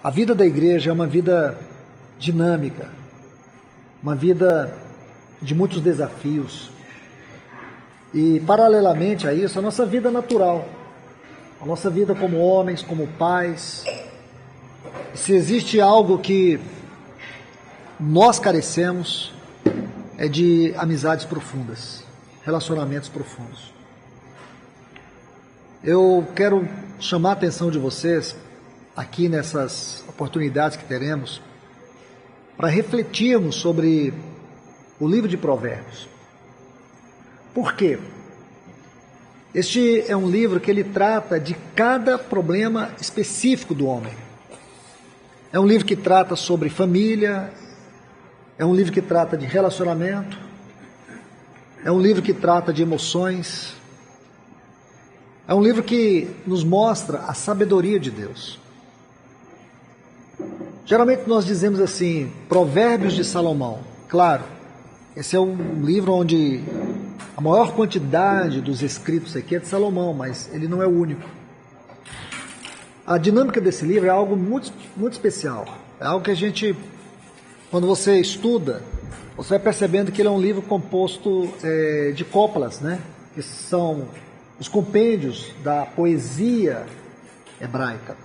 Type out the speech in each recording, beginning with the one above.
A vida da igreja é uma vida dinâmica, uma vida de muitos desafios. E, paralelamente a isso, a nossa vida natural, a nossa vida como homens, como pais. Se existe algo que nós carecemos, é de amizades profundas, relacionamentos profundos. Eu quero chamar a atenção de vocês, aqui nessas oportunidades que teremos, para refletirmos sobre o livro de Provérbios. Por quê? Este é um livro que ele trata de cada problema específico do homem. É um livro que trata sobre família, é um livro que trata de relacionamento, é um livro que trata de emoções, é um livro que nos mostra a sabedoria de Deus. Geralmente nós dizemos assim, Provérbios de Salomão. Claro, esse é um livro onde a maior quantidade dos escritos aqui é de Salomão, mas ele não é o único. A dinâmica desse livro é algo muito, muito especial. É algo que a gente, quando você estuda, você vai percebendo que ele é um livro composto de coplas, né? Que são os compêndios da poesia hebraica.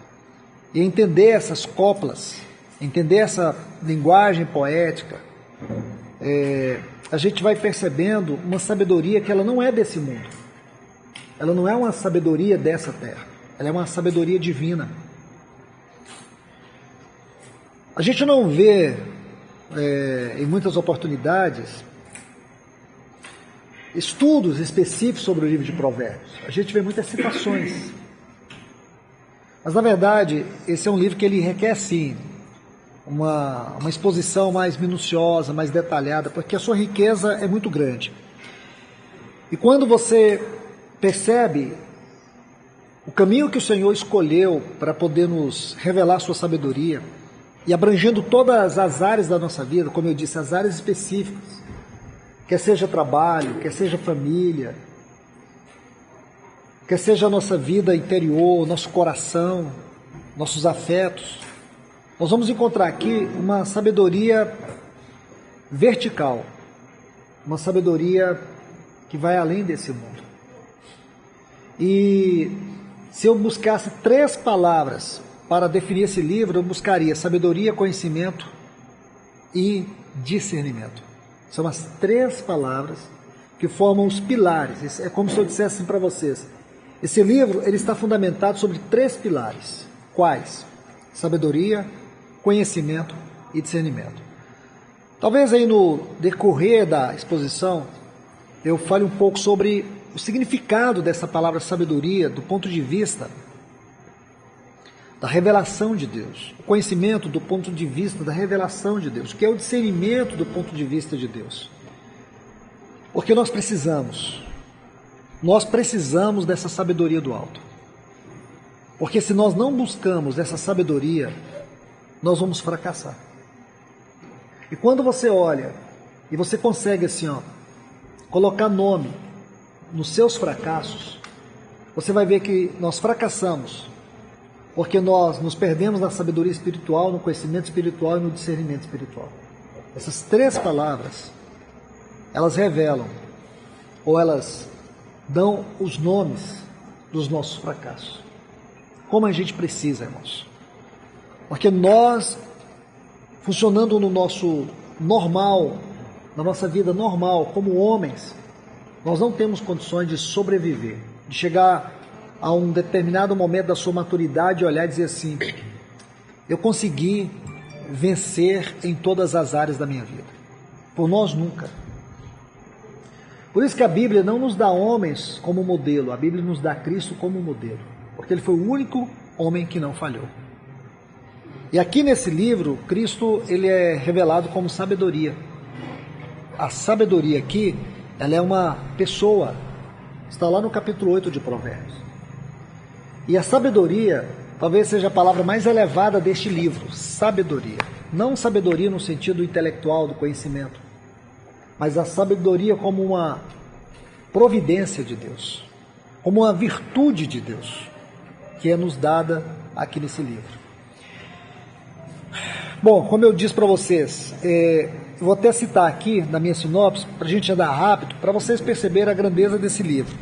E entender essas coplas, entender essa linguagem poética, a gente vai percebendo uma sabedoria que ela não é desse mundo. Ela não é uma sabedoria dessa terra. Ela é uma sabedoria divina. A gente não vê, em muitas oportunidades, estudos específicos sobre o livro de Provérbios. A gente vê muitas citações. Mas, na verdade, esse é um livro que ele requer, sim, uma exposição mais minuciosa, mais detalhada, porque a sua riqueza é muito grande. E quando você percebe o caminho que o Senhor escolheu para poder nos revelar sua sabedoria, e abrangendo todas as áreas da nossa vida, como eu disse, as áreas específicas, quer seja trabalho, quer seja família, quer seja a nossa vida interior, nosso coração, nossos afetos, nós vamos encontrar aqui uma sabedoria vertical, uma sabedoria que vai além desse mundo. E se eu buscasse 3 palavras para definir esse livro, eu buscaria sabedoria, conhecimento e discernimento. São as 3 palavras que formam os pilares. É como se eu dissesse assim para vocês. Esse livro ele está fundamentado sobre 3 pilares. Quais? Sabedoria, conhecimento e discernimento. Talvez aí no decorrer da exposição eu fale um pouco sobre o significado dessa palavra sabedoria do ponto de vista da revelação de Deus, o conhecimento do ponto de vista da revelação de Deus, que é o discernimento do ponto de vista de Deus. Porque nós precisamos dessa sabedoria do alto. Porque se nós não buscamos essa sabedoria, nós vamos fracassar. E quando você olha e você consegue assim, colocar nome nos seus fracassos, você vai ver que nós fracassamos porque nós nos perdemos na sabedoria espiritual, no conhecimento espiritual e no discernimento espiritual. Essas 3 palavras, elas revelam, ou elas dão os nomes dos nossos fracassos. Como a gente precisa, irmãos. Porque nós, funcionando no nosso normal, na nossa vida normal, como homens, nós não temos condições de sobreviver, de chegar a um determinado momento da sua maturidade e olhar e dizer assim, eu consegui vencer em todas as áreas da minha vida. Por nós nunca. Por isso que a Bíblia não nos dá homens como modelo, a Bíblia nos dá Cristo como modelo, porque ele foi o único homem que não falhou. E aqui nesse livro, Cristo ele é revelado como sabedoria. A sabedoria aqui, ela é uma pessoa, está lá no capítulo 8 de Provérbios. E a sabedoria talvez seja a palavra mais elevada deste livro, sabedoria. Não sabedoria no sentido intelectual do conhecimento, mas a sabedoria como uma providência de Deus, como uma virtude de Deus, que é nos dada aqui nesse livro. Bom, como eu disse para vocês, eu vou até citar aqui na minha sinopse, para a gente andar rápido, para vocês perceberem a grandeza desse livro.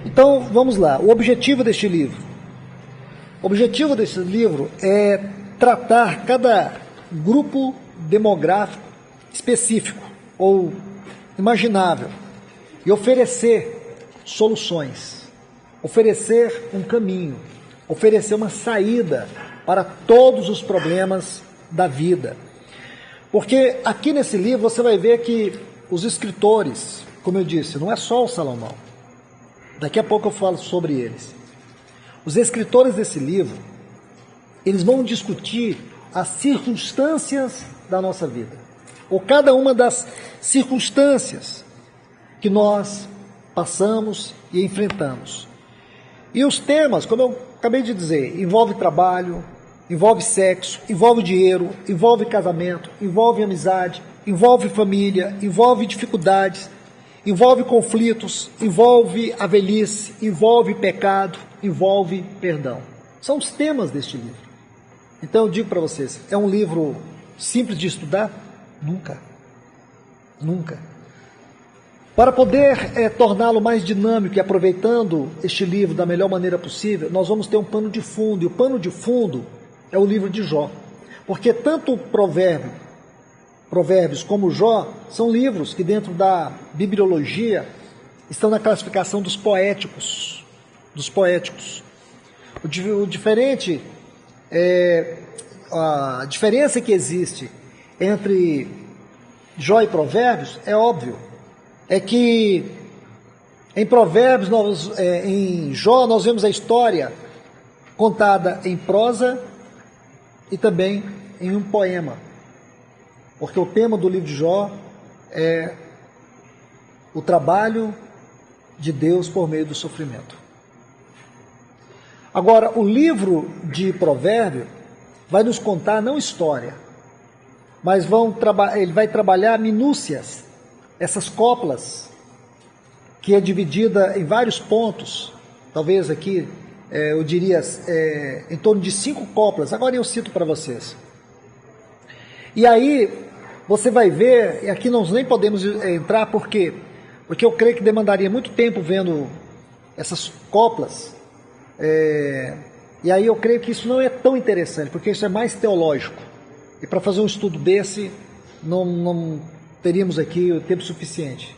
Então, vamos lá. O objetivo deste livro. O objetivo desse livro é tratar cada grupo demográfico específico ou imaginável e oferecer soluções, oferecer um caminho, oferecer uma saída para todos os problemas da vida. Porque aqui nesse livro você vai ver que os escritores, como eu disse, não é só o Salomão. Daqui a pouco eu falo sobre eles. Os escritores desse livro, eles vão discutir as circunstâncias da nossa vida, ou cada uma das circunstâncias que nós passamos e enfrentamos. E os temas, como eu acabei de dizer, envolve trabalho, envolve sexo, envolve dinheiro, envolve casamento, envolve amizade, envolve família, envolve dificuldades, envolve conflitos, envolve a velhice, envolve pecado, envolve perdão. São os temas deste livro. Então eu digo para vocês, é um livro simples de estudar? Nunca. Nunca. Para poder torná-lo mais dinâmico e aproveitando este livro da melhor maneira possível, nós vamos ter um pano de fundo, e o pano de fundo é o livro de Jó. Porque tanto Provérbios como Jó são livros que dentro da bibliologia estão na classificação dos poéticos. O diferente a diferença que existe entre Jó e Provérbios é óbvio. É que em Provérbios, em Jó, nós vemos a história contada em prosa e também em um poema. Porque o tema do livro de Jó é o trabalho de Deus por meio do sofrimento. Agora, o livro de Provérbios vai nos contar não história, mas ele vai trabalhar minúcias, essas coplas, que é dividida em vários pontos, talvez aqui eu diria em torno de 5 coplas, agora eu cito para vocês. E aí você vai ver, e aqui nós nem podemos entrar, por quê? Porque eu creio que demandaria muito tempo vendo essas coplas, e aí eu creio que isso não é tão interessante, porque isso é mais teológico, e para fazer um estudo desse, não teríamos aqui o tempo suficiente,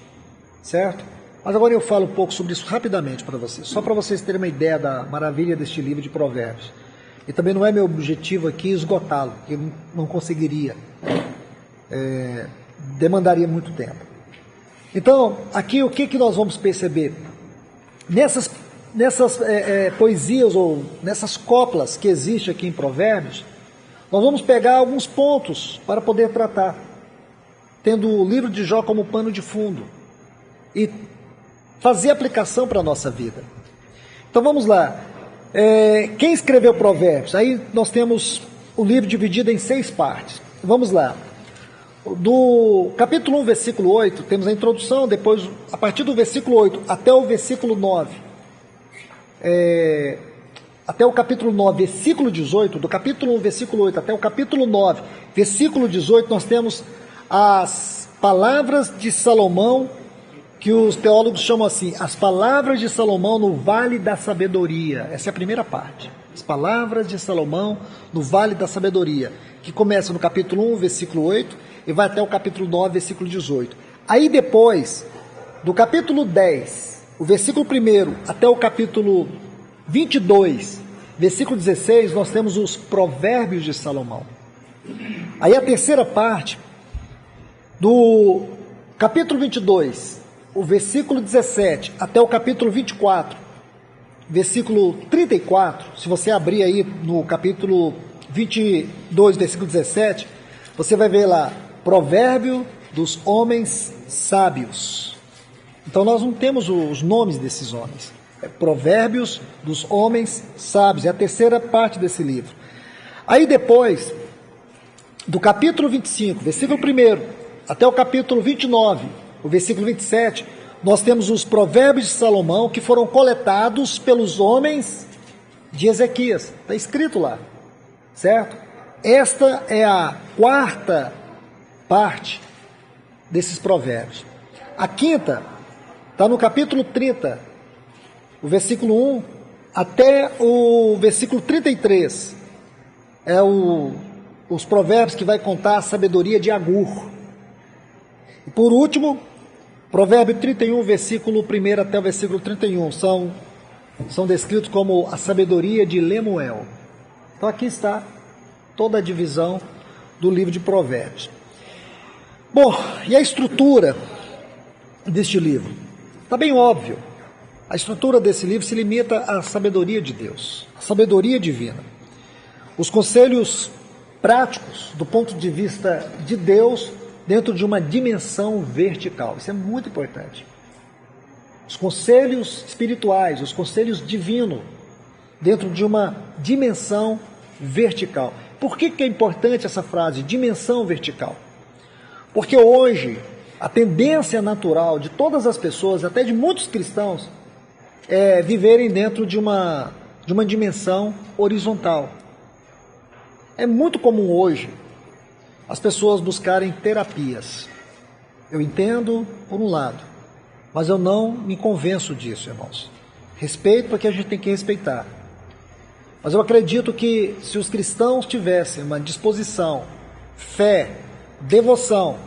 certo? Mas agora eu falo um pouco sobre isso rapidamente para vocês, só para vocês terem uma ideia da maravilha deste livro de Provérbios. E também não é meu objetivo aqui esgotá-lo, porque eu não conseguiria, demandaria muito tempo. Então, aqui o que nós vamos perceber? Nessas poesias ou nessas coplas que existem aqui em Provérbios, nós vamos pegar alguns pontos para poder tratar, tendo o livro de Jó como pano de fundo e fazer aplicação para a nossa vida. Então vamos lá. Quem escreveu Provérbios? Aí nós temos o livro dividido em 6 partes. Vamos lá. Do capítulo 1, versículo 8, temos a introdução, depois, a partir do versículo 8 até o versículo 9, até o capítulo 9, versículo 18, do capítulo 1, versículo 8 até o capítulo 9, versículo 18, nós temos as palavras de Salomão, que os teólogos chamam assim, as palavras de Salomão no Vale da Sabedoria. Essa é a primeira parte. As palavras de Salomão no Vale da Sabedoria, que começa no capítulo 1, versículo 8, e vai até o capítulo 9, versículo 18. Aí depois, do capítulo 10, o versículo 1 até o capítulo 22, versículo 16, nós temos os Provérbios de Salomão. Aí a terceira parte, do capítulo 22, o versículo 17 até o capítulo 24, versículo 34, se você abrir aí no capítulo 22, versículo 17, você vai ver lá, Provérbio dos homens sábios. Então nós não temos os nomes desses homens. Provérbios dos homens sábios, é a terceira parte desse livro. Aí depois, do capítulo 25, versículo 1 até o capítulo 29, o versículo 27, nós temos os Provérbios de Salomão, que foram coletados pelos homens de Ezequias. Está escrito lá, certo? esta é a quarta parte desses provérbios. A quinta está no capítulo 30, o versículo 1 até o versículo 33. É os provérbios que vai contar a sabedoria de Agur. E por último, provérbio 31, versículo 1 até o versículo 31, são descritos como a sabedoria de Lemuel. Então aqui está toda a divisão do livro de provérbios. Bom, e a estrutura deste livro? Está bem óbvio. A estrutura desse livro se limita à sabedoria de Deus, à sabedoria divina. Os conselhos práticos do ponto de vista de Deus dentro de uma dimensão vertical. Isso é muito importante. Os conselhos espirituais, os conselhos divinos dentro de uma dimensão vertical. Por que é importante essa frase, dimensão vertical? Porque hoje a tendência natural de todas as pessoas, até de muitos cristãos, é viverem dentro de uma dimensão horizontal. É muito comum hoje as pessoas buscarem terapias. Eu entendo por um lado, mas eu não me convenço disso, irmãos. Respeito porque a gente tem que respeitar. Mas eu acredito que se os cristãos tivessem uma disposição, fé, devoção,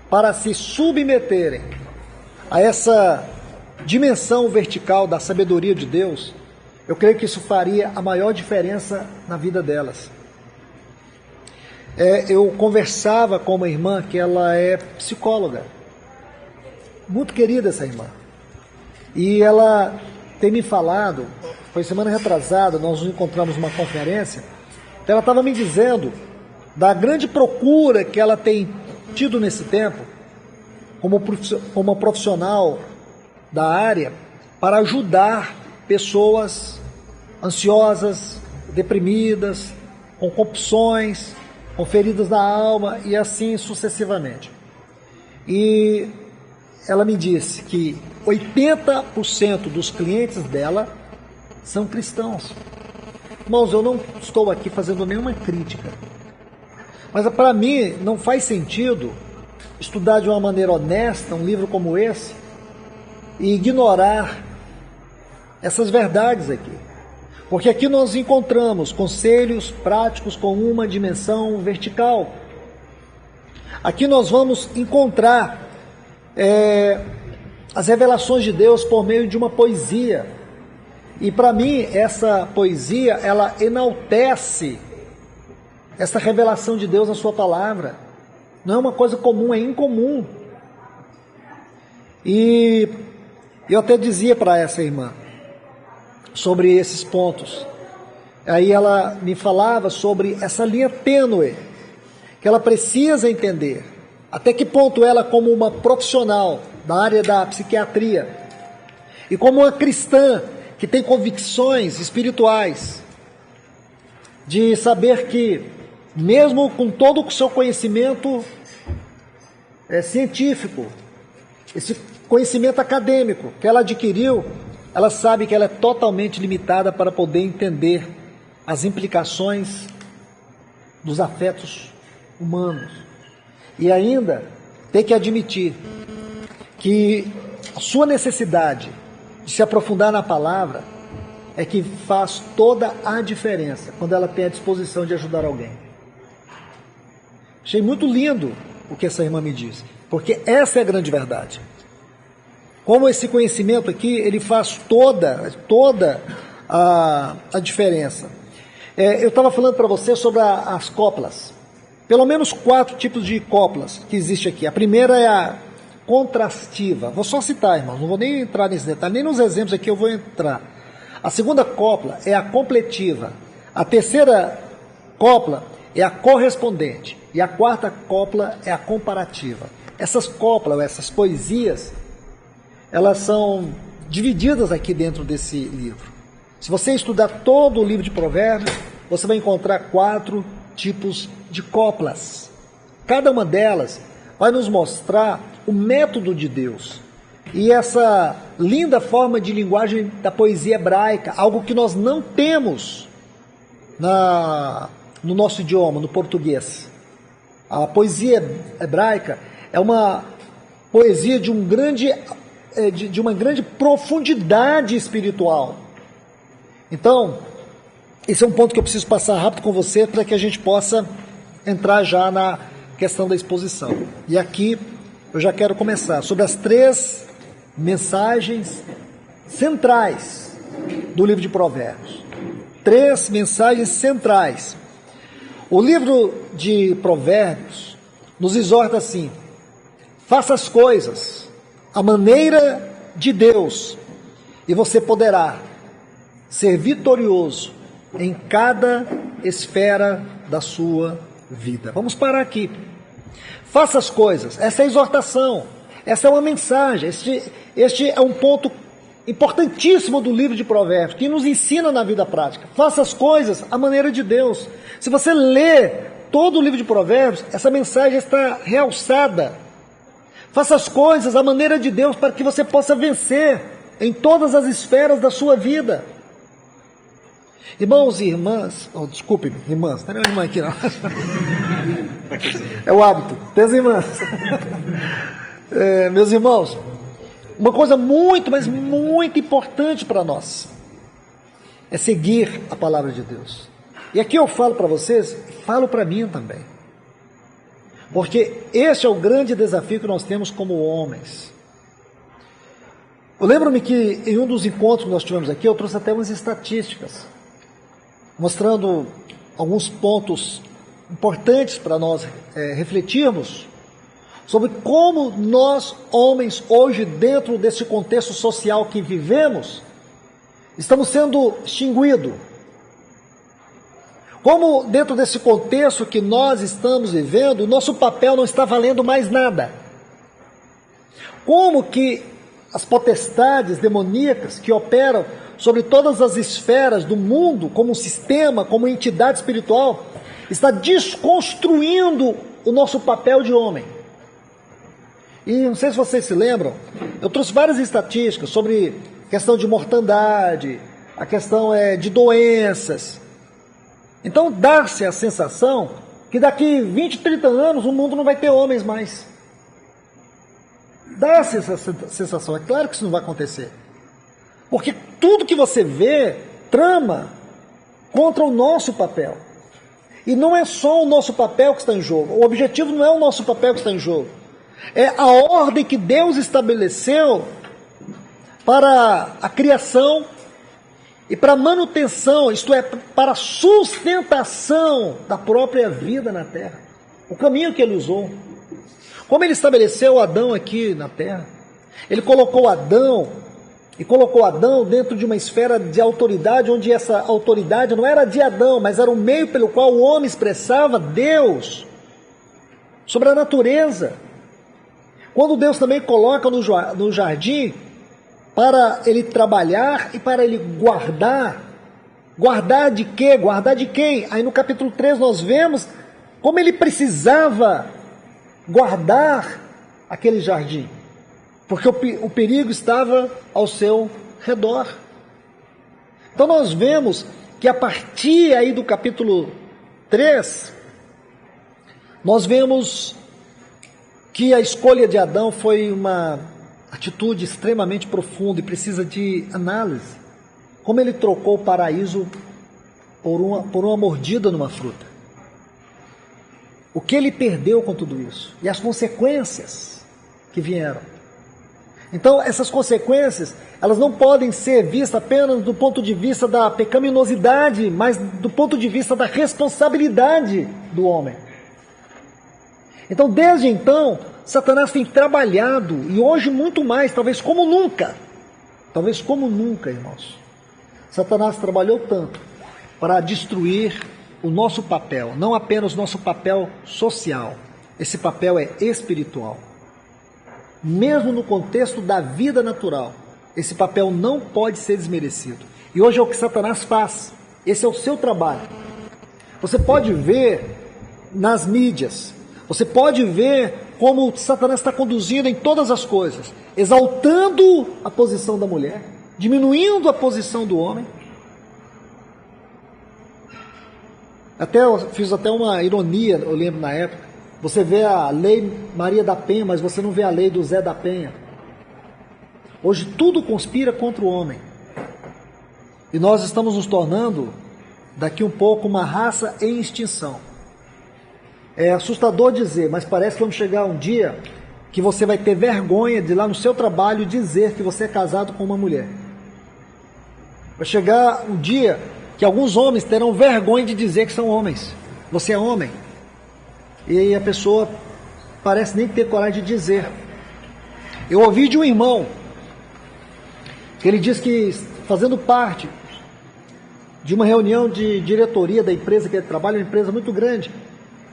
para se submeterem a essa dimensão vertical da sabedoria de Deus, eu creio que isso faria a maior diferença na vida delas. Eu conversava com uma irmã que ela é psicóloga, muito querida essa irmã, e ela tem me falado, foi semana retrasada, nós nos encontramos numa conferência, então ela estava me dizendo da grande procura que ela tem tido nesse tempo, como uma profissional da área, para ajudar pessoas ansiosas, deprimidas, com compulsões, com feridas da alma e assim sucessivamente. E ela me disse que 80% dos clientes dela são cristãos. Irmãos, eu não estou aqui fazendo nenhuma crítica, mas para mim não faz sentido estudar de uma maneira honesta um livro como esse e ignorar essas verdades aqui. Porque aqui nós encontramos conselhos práticos com uma dimensão vertical. Aqui nós vamos encontrar as revelações de Deus por meio de uma poesia. E para mim, essa poesia, ela enaltece essa revelação de Deus na sua palavra. Não é uma coisa comum, é incomum. E eu até dizia para essa irmã sobre esses pontos. Aí ela me falava sobre essa linha tênue que ela precisa entender. Até que ponto ela, como uma profissional da área da psiquiatria e como uma cristã que tem convicções espirituais, de saber que mesmo com todo o seu conhecimento científico, esse conhecimento acadêmico que ela adquiriu, ela sabe que ela é totalmente limitada para poder entender as implicações dos afetos humanos. E ainda tem que admitir que a sua necessidade de se aprofundar na palavra é que faz toda a diferença quando ela tem a disposição de ajudar alguém. Achei muito lindo o que essa irmã me disse, porque essa é a grande verdade. Como esse conhecimento aqui, ele faz toda a diferença. Eu estava falando para você sobre as coplas. Pelo menos 4 tipos de coplas que existe aqui. A primeira é a contrastiva. Vou só citar, irmãos, não vou nem entrar nesse detalhe, nem nos exemplos aqui eu vou entrar. A segunda copla é a completiva. A terceira copla é a correspondente. E a quarta copla é a comparativa. Essas coplas, essas poesias, elas são divididas aqui dentro desse livro. Se você estudar todo o livro de Provérbios, você vai encontrar 4 tipos de coplas. Cada uma delas vai nos mostrar o método de Deus. E essa linda forma de linguagem da poesia hebraica, algo que nós não temos no nosso idioma, no português. A poesia hebraica é uma poesia de uma grande profundidade espiritual. Então, esse é um ponto que eu preciso passar rápido com você para que a gente possa entrar já na questão da exposição. E aqui eu já quero começar sobre as 3 mensagens centrais do livro de Provérbios. 3 mensagens centrais. O livro de Provérbios nos exorta assim: faça as coisas à maneira de Deus e você poderá ser vitorioso em cada esfera da sua vida. Vamos parar aqui. Faça as coisas. Essa é a exortação. Essa é uma mensagem. Este é um ponto importantíssimo do livro de Provérbios, que nos ensina na vida prática. Faça as coisas à maneira de Deus. Se você lê todo o livro de Provérbios, essa mensagem está realçada. Faça as coisas à maneira de Deus para que você possa vencer em todas as esferas da sua vida. Irmãos e irmãs, desculpe, irmãs, não tem nenhuma irmã aqui não. É o hábito, tem as irmãs. Meus irmãos, uma coisa muito, mas muito importante para nós é seguir a palavra de Deus. E aqui eu falo para vocês, falo para mim também. Porque este é o grande desafio que nós temos como homens. Eu lembro-me que em um dos encontros que nós tivemos aqui, eu trouxe até umas estatísticas, mostrando alguns pontos importantes para nós refletirmos sobre como nós, homens, hoje, dentro desse contexto social que vivemos, estamos sendo extinguidos. Como dentro desse contexto que nós estamos vivendo, o nosso papel não está valendo mais nada. Como que as potestades demoníacas que operam sobre todas as esferas do mundo, como um sistema, como entidade espiritual, está desconstruindo o nosso papel de homem. E não sei se vocês se lembram, eu trouxe várias estatísticas sobre a questão de mortandade, a questão de doenças. Então dá-se a sensação que daqui 20, 30 anos o mundo não vai ter homens mais. Dá-se essa sensação. É claro que isso não vai acontecer. Porque tudo que você vê trama contra o nosso papel. E não é só o nosso papel que está em jogo. O objetivo não é o nosso papel que está em jogo. É a ordem que Deus estabeleceu para a criação e para a manutenção, isto é, para a sustentação da própria vida na terra. O caminho que ele usou. Como ele estabeleceu Adão aqui na terra. Ele colocou Adão dentro de uma esfera de autoridade, onde essa autoridade não era de Adão, mas era o meio pelo qual o homem expressava Deus sobre a natureza. Quando Deus também coloca no jardim para ele trabalhar e para ele guardar. Guardar de quê? Guardar de quem? Aí no capítulo 3 nós vemos como ele precisava guardar aquele jardim. Porque o perigo estava ao seu redor. Então nós vemos que a partir aí do capítulo 3, nós vemos que a escolha de Adão foi uma atitude extremamente profunda e precisa de análise. Como ele trocou o paraíso por uma mordida numa fruta. O que ele perdeu com tudo isso? E as consequências que vieram. Então, essas consequências, elas não podem ser vistas apenas do ponto de vista da pecaminosidade, mas do ponto de vista da responsabilidade do homem. Então, desde então, Satanás tem trabalhado, e hoje muito mais, talvez como nunca, irmãos. Satanás trabalhou tanto para destruir o nosso papel, não apenas o nosso papel social, esse papel é espiritual. Mesmo no contexto da vida natural, esse papel não pode ser desmerecido. E hoje é o que Satanás faz, esse é o seu trabalho. Você pode ver nas mídias, você pode ver como Satanás está conduzindo em todas as coisas, exaltando a posição da mulher, diminuindo a posição do homem. Eu fiz até uma ironia, eu lembro na época. Você vê a lei Maria da Penha, mas você não vê a lei do Zé da Penha. Hoje tudo conspira contra o homem. E nós estamos nos tornando, daqui um pouco, uma raça em extinção. É assustador dizer, mas parece que vamos chegar um dia que você vai ter vergonha de ir lá no seu trabalho dizer que você é casado com uma mulher. Vai chegar um dia que alguns homens terão vergonha de dizer que são homens. Você é homem. E aí a pessoa parece nem ter coragem de dizer. Eu ouvi de um irmão que ele diz que, fazendo parte de uma reunião de diretoria da empresa que ele trabalha, uma empresa muito grande,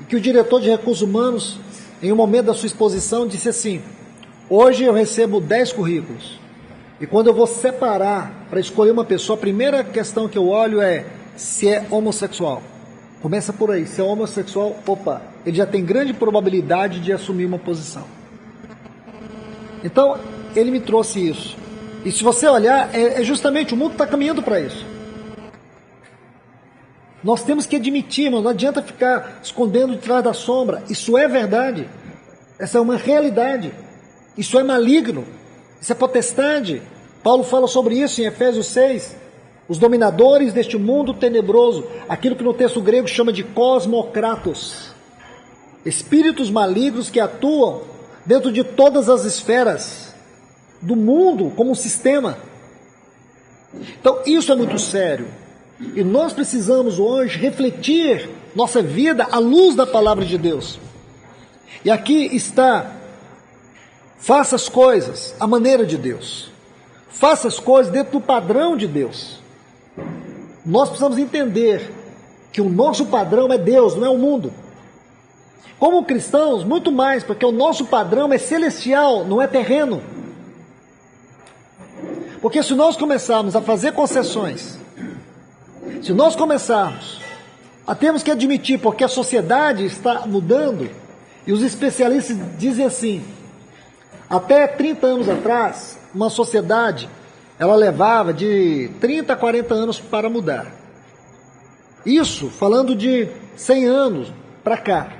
e que o diretor de recursos humanos, em um momento da sua exposição, disse assim: hoje eu recebo 10 currículos, e quando eu vou separar para escolher uma pessoa, a primeira questão que eu olho é se é homossexual. Começa por aí. Se é homossexual, opa, ele já tem grande probabilidade de assumir uma posição. Então, ele me trouxe isso. E se você olhar, é justamente, o mundo está caminhando para isso. Nós temos que admitir, não adianta ficar escondendo de trás da sombra. Isso é verdade. Essa é uma realidade. Isso é maligno. Isso é potestade. Paulo fala sobre isso em Efésios 6. Os dominadores deste mundo tenebroso, aquilo que no texto grego chama de cosmocratos. Espíritos malignos que atuam dentro de todas as esferas do mundo como um sistema. Então isso é muito sério. E nós precisamos hoje refletir nossa vida à luz da palavra de Deus. E aqui está: faça as coisas à maneira de Deus. Faça as coisas dentro do padrão de Deus. Nós precisamos entender que o nosso padrão é Deus, não é o mundo. Como cristãos, muito mais, porque o nosso padrão é celestial, não é terreno. Porque se nós começarmos a fazer concessões, se nós começarmos a termos que admitir, porque a sociedade está mudando, e os especialistas dizem assim: até 30 anos atrás, uma sociedade, ela levava de 30 a 40 anos para mudar. Isso falando de 100 anos para cá.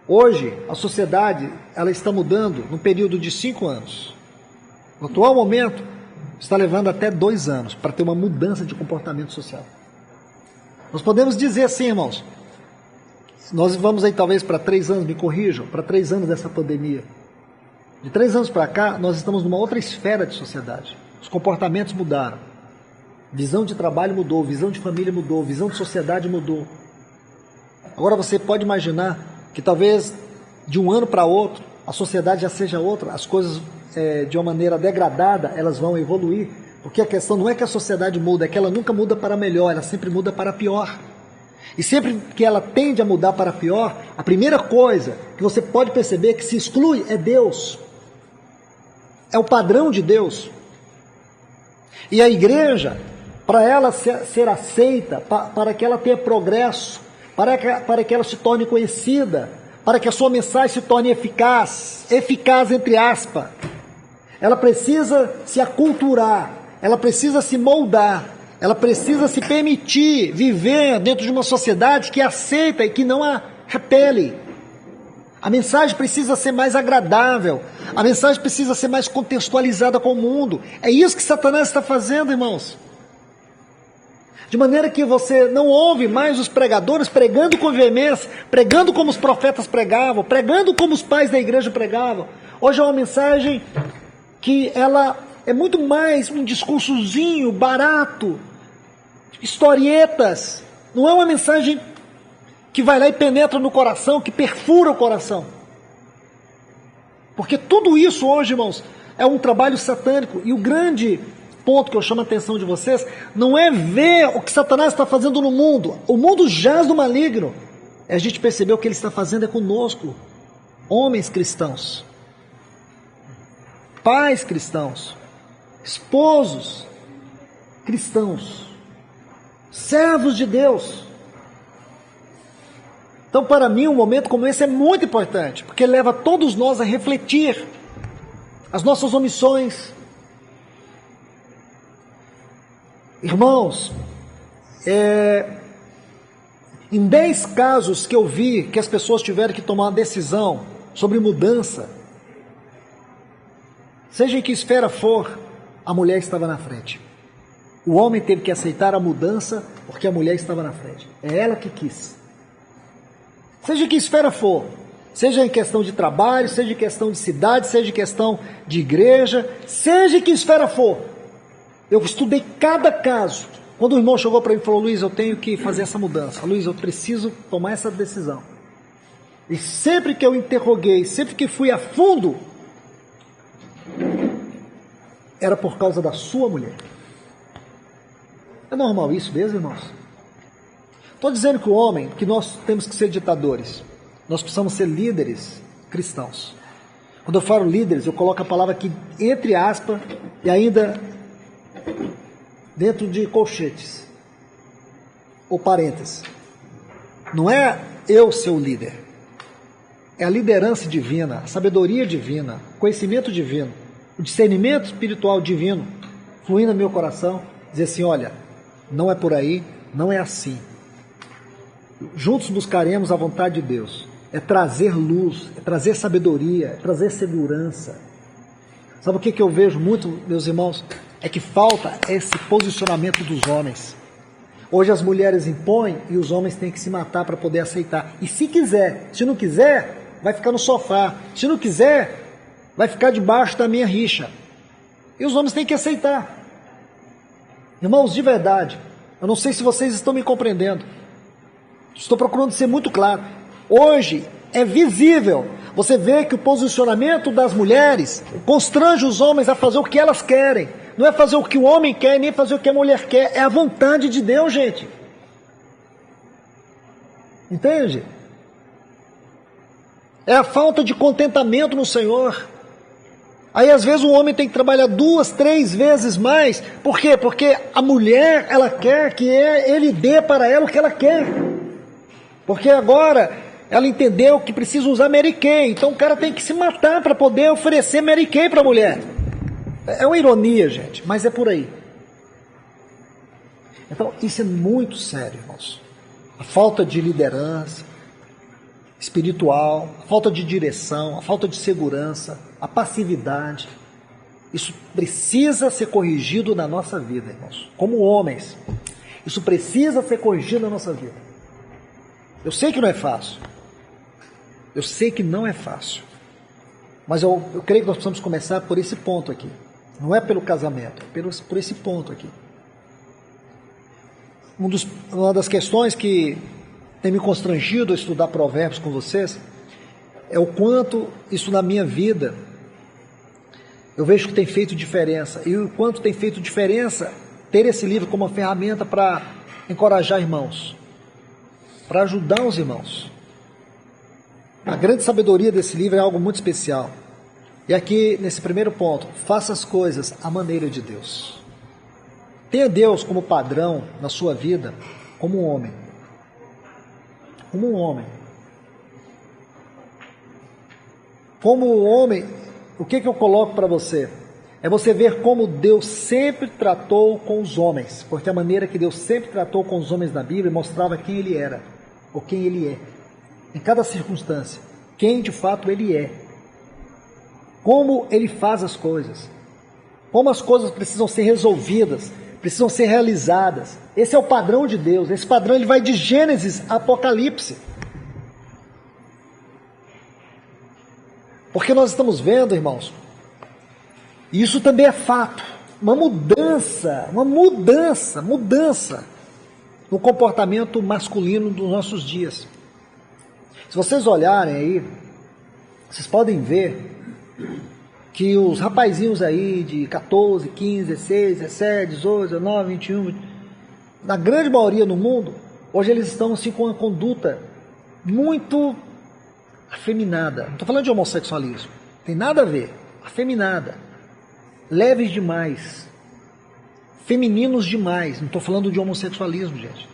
Hoje, a sociedade, ela está mudando num período de 5 anos. No atual momento, está levando até 2 anos para ter uma mudança de comportamento social. Nós podemos dizer assim, irmãos, nós vamos aí talvez para 3 anos, me corrijam, para 3 anos dessa pandemia. De 3 anos para cá, nós estamos numa outra esfera de sociedade. Os comportamentos mudaram. Visão de trabalho mudou, visão de família mudou, visão de sociedade mudou. Agora você pode imaginar que talvez de um ano para outro, a sociedade já seja outra, as coisas de uma maneira degradada, elas vão evoluir. Porque a questão não é que a sociedade muda, é que ela nunca muda para melhor, ela sempre muda para pior. E sempre que ela tende a mudar para pior, a primeira coisa que você pode perceber que se exclui é Deus. É o padrão de Deus. E a igreja, para ela ser aceita, para que ela tenha progresso, para que ela se torne conhecida, para que a sua mensagem se torne eficaz entre aspas, ela precisa se aculturar, ela precisa se moldar, ela precisa se permitir viver dentro de uma sociedade que aceita e que não a repele. A mensagem precisa ser mais agradável, a mensagem precisa ser mais contextualizada com o mundo. É isso que Satanás está fazendo, irmãos. De maneira que você não ouve mais os pregadores pregando com veemência, pregando como os profetas pregavam, pregando como os pais da igreja pregavam. Hoje é uma mensagem que ela é muito mais um discursozinho barato, historietas. Não é uma mensagem que vai lá e penetra no coração, que perfura o coração. Porque tudo isso hoje, irmãos, é um trabalho satânico. E o grande ponto que eu chamo a atenção de vocês não é ver o que Satanás está fazendo no mundo. O mundo jaz do maligno. É a gente perceber o que ele está fazendo é conosco. Homens cristãos, pais cristãos, esposos cristãos, servos de Deus. Então, para mim, um momento como esse é muito importante, porque leva todos nós a refletir as nossas omissões. Irmãos, Em 10 casos que eu vi que as pessoas tiveram que tomar uma decisão sobre mudança, seja em que esfera for, a mulher estava na frente. O homem teve que aceitar a mudança porque a mulher estava na frente. É ela que quis. Seja em que esfera for, seja em questão de trabalho, seja em questão de cidade, seja em questão de igreja, seja em que esfera for. Eu estudei cada caso. Quando o irmão chegou para mim e falou: Luiz, eu tenho que fazer essa mudança. Luiz, eu preciso tomar essa decisão. E sempre que eu interroguei, sempre que fui a fundo, era por causa da sua mulher. É normal isso mesmo, irmãos? Estou dizendo que o homem, que nós temos que ser ditadores. Nós precisamos ser líderes cristãos. Quando eu falo líderes, eu coloco a palavra aqui entre aspas e ainda dentro de colchetes ou parênteses. Não é eu ser o líder. É a liderança divina, a sabedoria divina, o conhecimento divino, o discernimento espiritual divino fluindo no meu coração, dizer assim: olha, não é por aí, não é assim. Juntos buscaremos a vontade de Deus. É trazer luz, é trazer sabedoria, é trazer segurança. Sabe o que eu vejo muito, meus irmãos? É que falta esse posicionamento dos homens. Hoje as mulheres impõem e os homens têm que se matar para poder aceitar. E se quiser, se não quiser, vai ficar no sofá. Se não quiser, vai ficar debaixo da minha rixa. E os homens têm que aceitar. Irmãos, de verdade, eu não sei se vocês estão me compreendendo. Estou procurando ser muito claro. Hoje é visível. Você vê que o posicionamento das mulheres constrange os homens a fazer o que elas querem. Não é fazer o que o homem quer, nem fazer o que a mulher quer. É a vontade de Deus, gente. Entende? É a falta de contentamento no Senhor. Aí às vezes o homem tem que trabalhar 2, 3 vezes mais. Por quê? Porque a mulher, ela quer que ele dê para ela o que ela quer. Porque agora ela entendeu que precisa usar Mary Kay. Então o cara tem que se matar para poder oferecer Mary Kay para a mulher. É uma ironia, gente, mas é por aí. Então isso é muito sério, irmãos. A falta de liderança espiritual, a falta de direção, a falta de segurança, a passividade. Isso precisa ser corrigido na nossa vida, irmãos. Como homens, isso precisa ser corrigido na nossa vida. Eu sei que não é fácil. Eu sei que não é fácil. Mas eu creio que nós precisamos começar por esse ponto aqui. Não é pelo casamento, é por esse ponto aqui. Uma das questões que tem me constrangido a estudar provérbios com vocês é o quanto isso na minha vida eu vejo que tem feito diferença. E o quanto tem feito diferença ter esse livro como uma ferramenta para encorajar irmãos, para ajudar os irmãos. A grande sabedoria desse livro é algo muito especial. E aqui, nesse primeiro ponto, faça as coisas à maneira de Deus. Tenha Deus como padrão na sua vida, como um homem. Como um homem. Como homem, o que eu coloco para você? É você ver como Deus sempre tratou com os homens. Porque a maneira que Deus sempre tratou com os homens na Bíblia mostrava quem Ele era, ou quem Ele é. Em cada circunstância, quem de fato Ele é. Como Ele faz as coisas. Como as coisas precisam ser resolvidas, precisam ser realizadas. Esse é o padrão de Deus. Esse padrão ele vai de Gênesis a Apocalipse. Porque nós estamos vendo, irmãos, e isso também é fato, uma mudança no comportamento masculino dos nossos dias. Se vocês olharem aí, vocês podem ver que os rapazinhos aí de 14, 15, 16, 17, 18, 19, 21, na grande maioria no mundo, hoje eles estão assim com uma conduta muito afeminada. Não estou falando de homossexualismo, tem nada a ver. Afeminada, leves demais, femininos demais. Não estou falando de homossexualismo, gente.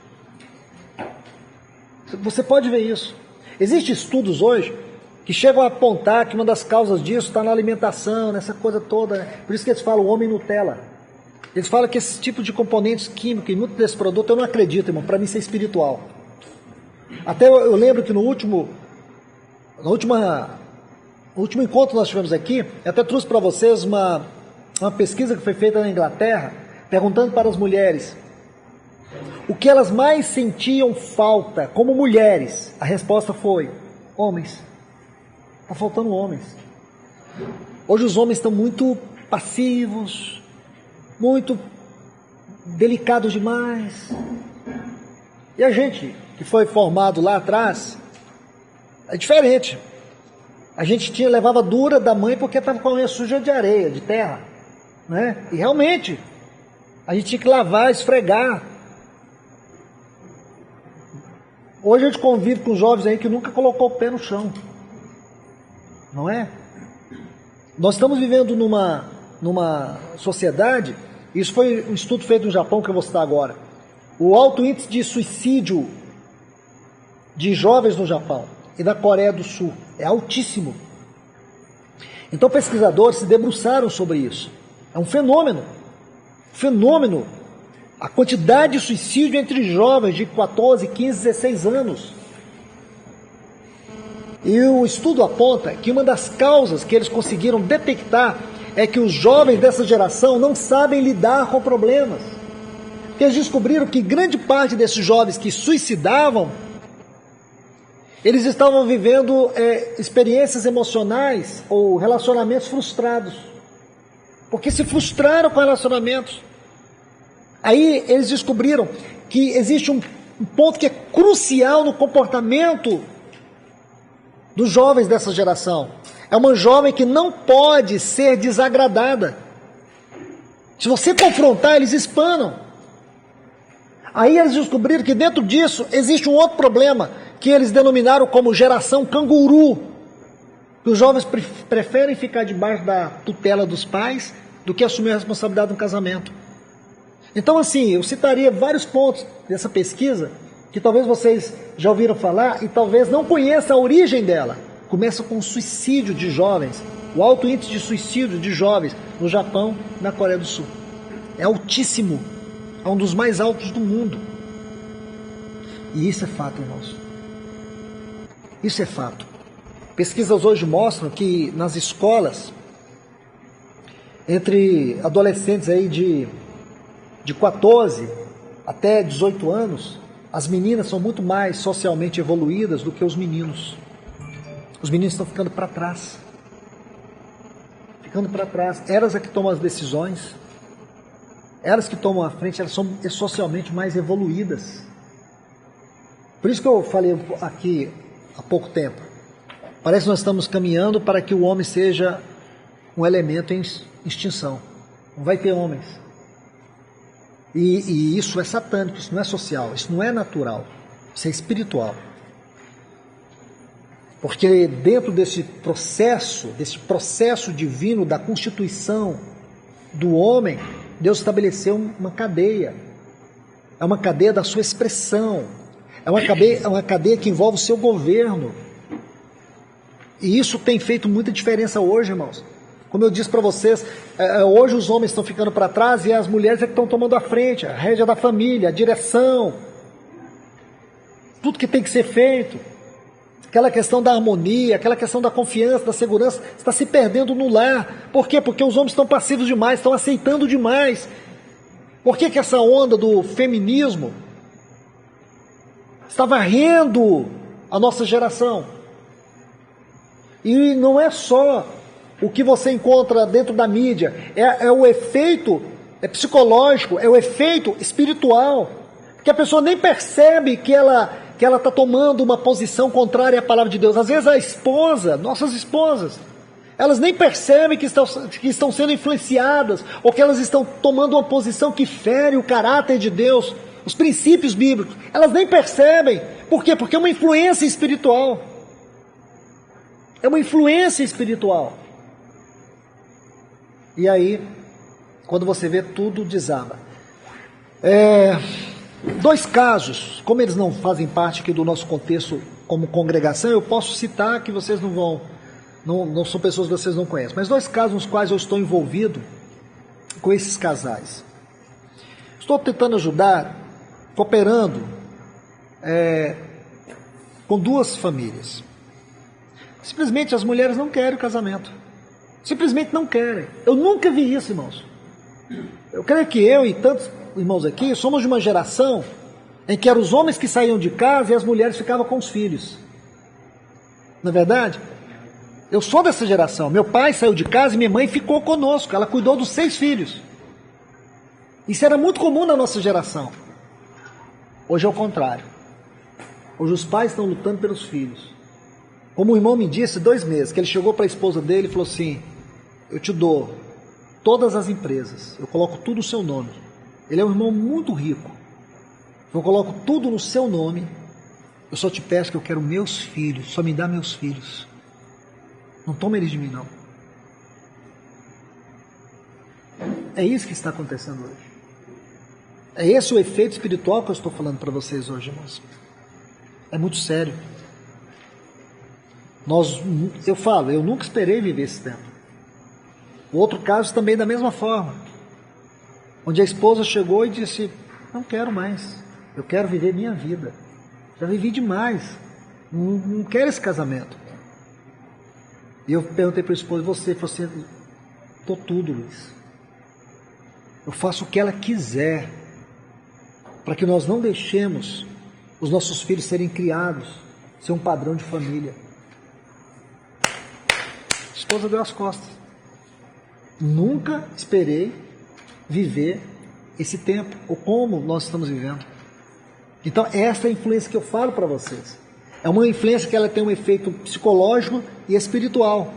Você pode ver isso. Existem estudos hoje que chegam a apontar que uma das causas disso está na alimentação, nessa coisa toda, né? Por isso que eles falam homem Nutella. Eles falam que esse tipo de componentes químicos e muito desse produto, eu não acredito, irmão, para mim isso é espiritual. Até eu lembro que no último encontro que nós tivemos aqui, eu até trouxe para vocês uma pesquisa que foi feita na Inglaterra, perguntando para as mulheres o que elas mais sentiam falta como mulheres. A resposta foi: homens. Está faltando homens. Hoje os homens estão muito passivos, muito delicados demais. E a gente que foi formado lá atrás é diferente. A gente levava dura da mãe porque estava com a unha suja de areia, de terra, né? E realmente a gente tinha que lavar, esfregar. Hoje a gente convive com jovens aí que nunca colocou o pé no chão, não é? Nós estamos vivendo numa sociedade, isso foi um estudo feito no Japão que eu vou citar agora, o alto índice de suicídio de jovens no Japão e na Coreia do Sul é altíssimo. Então pesquisadores se debruçaram sobre isso. É um fenômeno. A quantidade de suicídio entre jovens de 14, 15, 16 anos. E o estudo aponta que uma das causas que eles conseguiram detectar é que os jovens dessa geração não sabem lidar com problemas. Porque eles descobriram que grande parte desses jovens que suicidavam, eles estavam vivendo experiências emocionais ou relacionamentos frustrados. Porque se frustraram com relacionamentos. Aí eles descobriram que existe um ponto que é crucial no comportamento dos jovens dessa geração. É uma jovem que não pode ser desagradada. Se você confrontar, eles espanam. Aí eles descobriram que dentro disso existe um outro problema, que eles denominaram como geração canguru. Que os jovens preferem ficar debaixo da tutela dos pais do que assumir a responsabilidade de um casamento. Então, assim, eu citaria vários pontos dessa pesquisa que talvez vocês já ouviram falar e talvez não conheçam a origem dela. Começa com o suicídio de jovens, o alto índice de suicídio de jovens no Japão e na Coreia do Sul. É altíssimo, é um dos mais altos do mundo. E isso é fato, irmãos. Isso é fato. Pesquisas hoje mostram que nas escolas, entre adolescentes aí de 14 até 18 anos, as meninas são muito mais socialmente evoluídas do que os meninos. Os meninos estão ficando para trás. Ficando para trás. Elas é que tomam as decisões. Elas que tomam a frente, elas são socialmente mais evoluídas. Por isso que eu falei aqui há pouco tempo. Parece que nós estamos caminhando para que o homem seja um elemento em extinção. Não vai ter homens. E isso é satânico, isso não é social, isso não é natural, isso é espiritual. Porque dentro desse processo divino da constituição do homem, Deus estabeleceu uma cadeia. É uma cadeia da sua expressão. É uma cadeia que envolve o seu governo. E isso tem feito muita diferença hoje, irmãos. Como eu disse para vocês, hoje os homens estão ficando para trás e as mulheres é que estão tomando a frente, a rédea da família, a direção, tudo que tem que ser feito. Aquela questão da harmonia, aquela questão da confiança, da segurança, está se perdendo no lar. Por quê? Porque os homens estão passivos demais, estão aceitando demais. Por que essa onda do feminismo está varrendo a nossa geração? E não é só o que você encontra dentro da mídia, é o efeito psicológico, é o efeito espiritual, que a pessoa nem percebe que ela está tomando uma posição contrária à palavra de Deus. Às vezes a esposa, nossas esposas, elas nem percebem que estão sendo influenciadas, ou que elas estão tomando uma posição que fere o caráter de Deus, os princípios bíblicos. Elas nem percebem. Por quê? Porque é uma influência espiritual. É uma influência espiritual. E aí, quando você vê, tudo desaba. Dois casos, como eles não fazem parte aqui do nosso contexto como congregação, eu posso citar que vocês não são pessoas que vocês não conhecem, mas dois casos nos quais eu estou envolvido com esses casais. Estou tentando ajudar, cooperando com duas famílias. Simplesmente as mulheres não querem o casamento. Simplesmente não querem. Eu nunca vi isso, irmãos. Eu creio que eu e tantos irmãos aqui somos de uma geração em que eram os homens que saíam de casa e as mulheres ficavam com os filhos. Na verdade, eu sou dessa geração. Meu pai saiu de casa e minha mãe ficou conosco. Ela cuidou dos 6 filhos. Isso era muito comum na nossa geração. Hoje é o contrário. Hoje os pais estão lutando pelos filhos. Como o irmão me disse 2 meses, que ele chegou para a esposa dele e falou assim: eu te dou todas as empresas, eu coloco tudo no seu nome. Ele é um irmão muito rico. Eu coloco tudo no seu nome. Eu só te peço que eu quero meus filhos, só me dá meus filhos. Não toma eles de mim, não. É isso que está acontecendo hoje. É esse o efeito espiritual que eu estou falando para vocês hoje, irmãos. É muito sério. Eu nunca esperei viver esse tempo. O outro caso também da mesma forma. Onde a esposa chegou e disse: não quero mais. Eu quero viver minha vida. Já vivi demais. Não quero esse casamento. E eu perguntei para a esposa: você estou tudo, Luiz. Eu faço o que ela quiser, para que nós não deixemos os nossos filhos serem criados, ser um padrão de família. A esposa deu as costas. Nunca esperei viver esse tempo, ou como nós estamos vivendo. Então, essa é a influência que eu falo para vocês. É uma influência que ela tem um efeito psicológico e espiritual.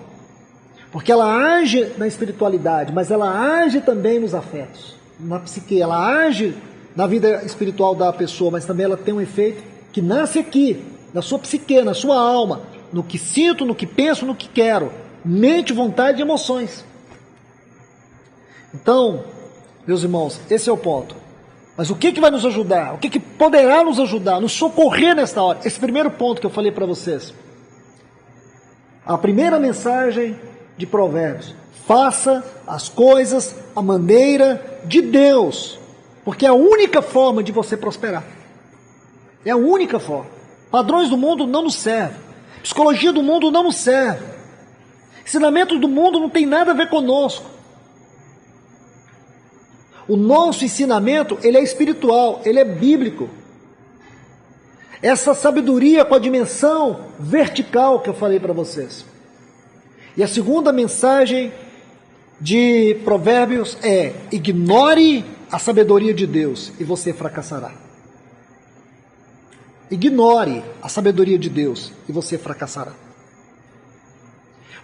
Porque ela age na espiritualidade, mas ela age também nos afetos, na psique. Ela age na vida espiritual da pessoa, mas também ela tem um efeito que nasce aqui, na sua psique, na sua alma, no que sinto, no que penso, no que quero. Mente, vontade e emoções. Então, meus irmãos, esse é o ponto. Mas o que vai nos ajudar? O que poderá nos ajudar, nos socorrer nesta hora? Esse primeiro ponto que eu falei para vocês. A primeira mensagem de Provérbios: faça as coisas à maneira de Deus, porque é a única forma de você prosperar. É a única forma. Padrões do mundo não nos servem. Psicologia do mundo não nos serve. Ensinamento do mundo não tem nada a ver conosco. O nosso ensinamento, ele é espiritual, ele é bíblico. Essa sabedoria com a dimensão vertical que eu falei para vocês. E a segunda mensagem de Provérbios é: ignore a sabedoria de Deus e você fracassará. Ignore a sabedoria de Deus e você fracassará.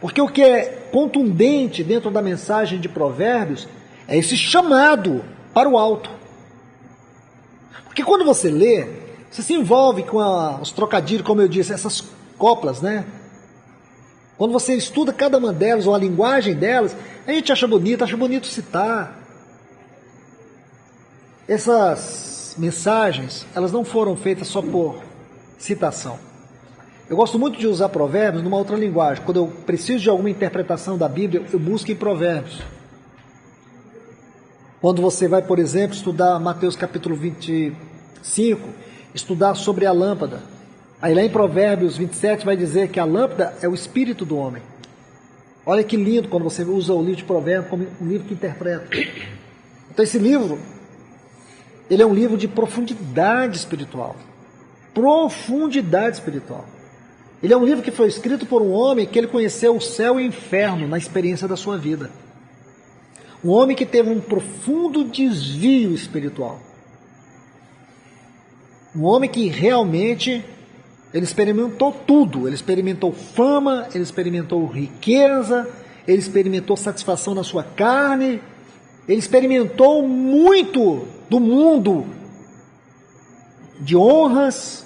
Porque o que é contundente dentro da mensagem de Provérbios é esse chamado para o alto. Porque quando você lê, você se envolve com os trocadilhos, como eu disse, essas coplas, né? Quando você estuda cada uma delas, ou a linguagem delas, a gente acha bonito citar. Essas mensagens, elas não foram feitas só por citação. Eu gosto muito de usar Provérbios numa outra linguagem. Quando eu preciso de alguma interpretação da Bíblia, eu busco em Provérbios. Quando você vai, por exemplo, estudar Mateus capítulo 25, estudar sobre a lâmpada. Aí lá em Provérbios 27 vai dizer que a lâmpada é o espírito do homem. Olha que lindo quando você usa o livro de Provérbios como um livro que interpreta. Então esse livro, ele é um livro de profundidade espiritual. Profundidade espiritual. Ele é um livro que foi escrito por um homem que ele conheceu o céu e o inferno na experiência da sua vida. Um homem que teve um profundo desvio espiritual. Um homem que realmente, ele experimentou tudo. Ele experimentou fama, ele experimentou riqueza, ele experimentou satisfação na sua carne, ele experimentou muito do mundo, de honras.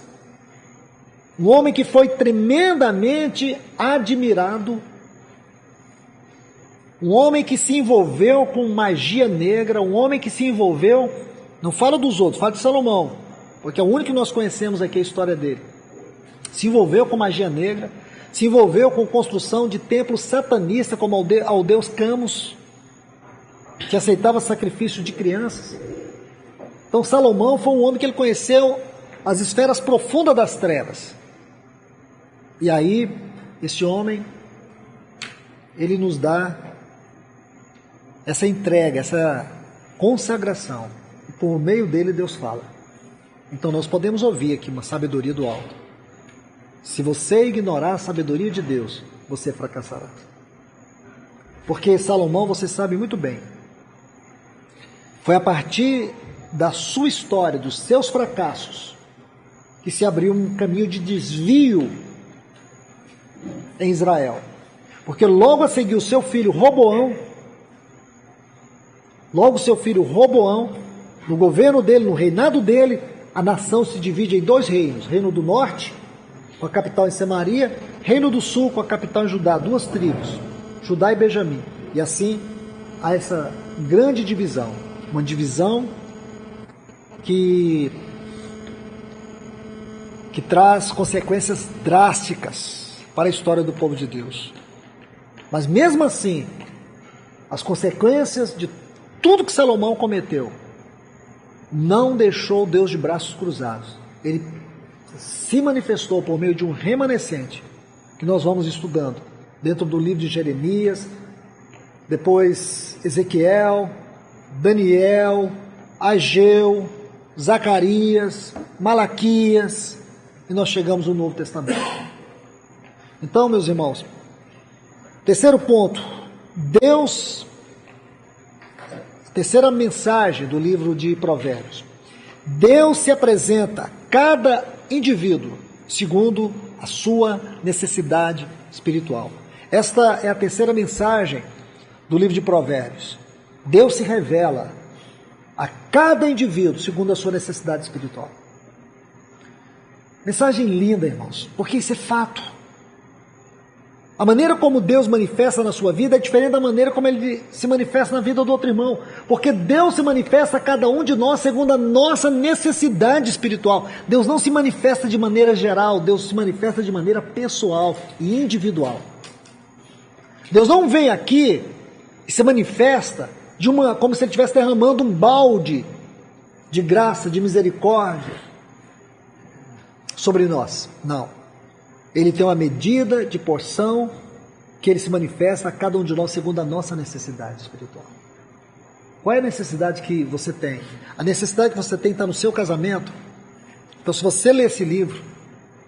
Um homem que foi tremendamente admirado. Um homem que se envolveu com magia negra, um homem que se envolveu, não fala dos outros, fala de Salomão, porque é o único que nós conhecemos aqui a história dele. Se envolveu com magia negra, se envolveu com construção de templos satanistas, como ao deus Camus, que aceitava sacrifício de crianças. Então Salomão foi um homem que ele conheceu as esferas profundas das trevas. E aí, esse homem, ele nos dá essa entrega, essa consagração. E por meio dele Deus fala. Então nós podemos ouvir aqui uma sabedoria do alto. Se você ignorar a sabedoria de Deus, você fracassará. Porque Salomão, você sabe muito bem, foi a partir da sua história, dos seus fracassos, que se abriu um caminho de desvio em Israel. Porque logo a seguir o seu filho Roboão, no governo dele, no reinado dele, a nação se divide em dois reinos. Reino do norte, com a capital em Samaria, Reino do sul, com a capital em Judá, duas tribos, Judá e Benjamim. E assim há essa grande divisão, uma divisão que traz consequências drásticas para a história do povo de Deus. Mas mesmo assim, as consequências de tudo que Salomão cometeu não deixou Deus de braços cruzados. Ele se manifestou por meio de um remanescente, que nós vamos estudando, dentro do livro de Jeremias, depois Ezequiel, Daniel, Ageu, Zacarias, Malaquias, e nós chegamos no Novo Testamento. Então, meus irmãos, terceiro ponto, terceira mensagem do livro de Provérbios. Deus se apresenta a cada indivíduo segundo a sua necessidade espiritual. Esta é a terceira mensagem do livro de Provérbios. Deus se revela a cada indivíduo segundo a sua necessidade espiritual. Mensagem linda, irmãos, porque isso é fato. A maneira como Deus manifesta na sua vida é diferente da maneira como Ele se manifesta na vida do outro irmão. Porque Deus se manifesta a cada um de nós segundo a nossa necessidade espiritual. Deus não se manifesta de maneira geral, Deus se manifesta de maneira pessoal e individual. Deus não vem aqui e se manifesta como se Ele estivesse derramando um balde de graça, de misericórdia sobre nós. Não. Ele tem uma medida de porção que Ele se manifesta a cada um de nós segundo a nossa necessidade espiritual. Qual é a necessidade que você tem? A necessidade que você tem está no seu casamento. Então, se você ler esse livro,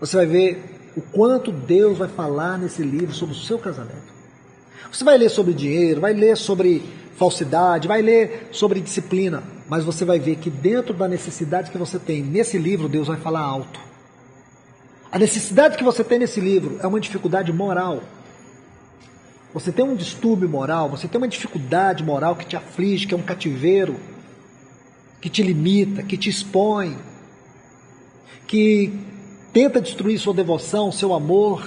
você vai ver o quanto Deus vai falar nesse livro sobre o seu casamento. Você vai ler sobre dinheiro, vai ler sobre falsidade, vai ler sobre disciplina, mas você vai ver que dentro da necessidade que você tem nesse livro, Deus vai falar alto. A necessidade que você tem nesse livro é uma dificuldade moral. Você tem um distúrbio moral, você tem uma dificuldade moral que te aflige, que é um cativeiro, que te limita, que te expõe, que tenta destruir sua devoção, seu amor,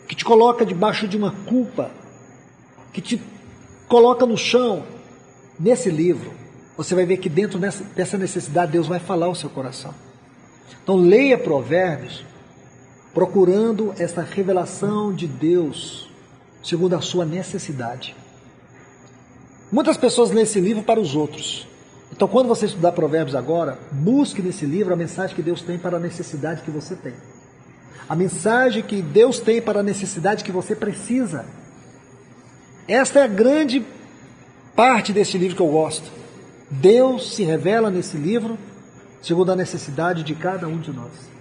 que te coloca debaixo de uma culpa, que te coloca no chão. Nesse livro, você vai ver que dentro dessa necessidade Deus vai falar ao seu coração. Então leia Provérbios, procurando essa revelação de Deus, segundo a sua necessidade. Muitas pessoas lêem esse livro para os outros. Então, quando você estudar Provérbios agora, busque nesse livro a mensagem que Deus tem para a necessidade que você tem. A mensagem que Deus tem para a necessidade que você precisa. Esta é a grande parte desse livro que eu gosto. Deus se revela nesse livro, segundo a necessidade de cada um de nós.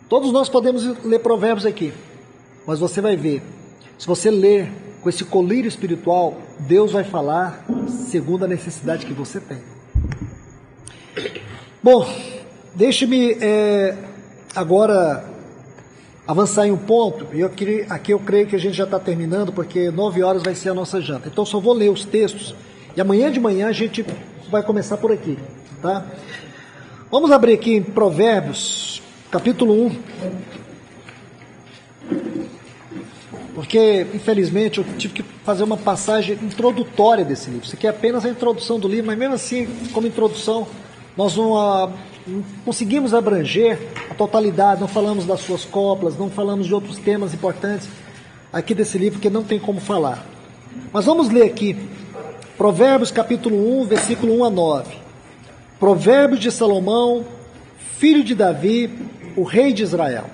Todos nós podemos ler Provérbios aqui, mas você vai ver, se você ler com esse colírio espiritual, Deus vai falar segundo a necessidade que você tem. Bom, deixe-me agora avançar em um ponto, e aqui eu creio que a gente já está terminando, porque 9 horas vai ser a nossa janta. Então só vou ler os textos, e amanhã de manhã a gente vai começar por aqui, tá? Vamos abrir aqui em Provérbios, capítulo 1, porque infelizmente eu tive que fazer uma passagem introdutória desse livro. Isso aqui é apenas a introdução do livro, mas mesmo assim, como introdução, nós não conseguimos abranger a totalidade, não falamos das suas coplas, não falamos de outros temas importantes aqui desse livro, que não tem como falar. Mas vamos ler aqui, Provérbios capítulo 1, versículo 1 a 9. Provérbios de Salomão, filho de Davi, o rei de Israel.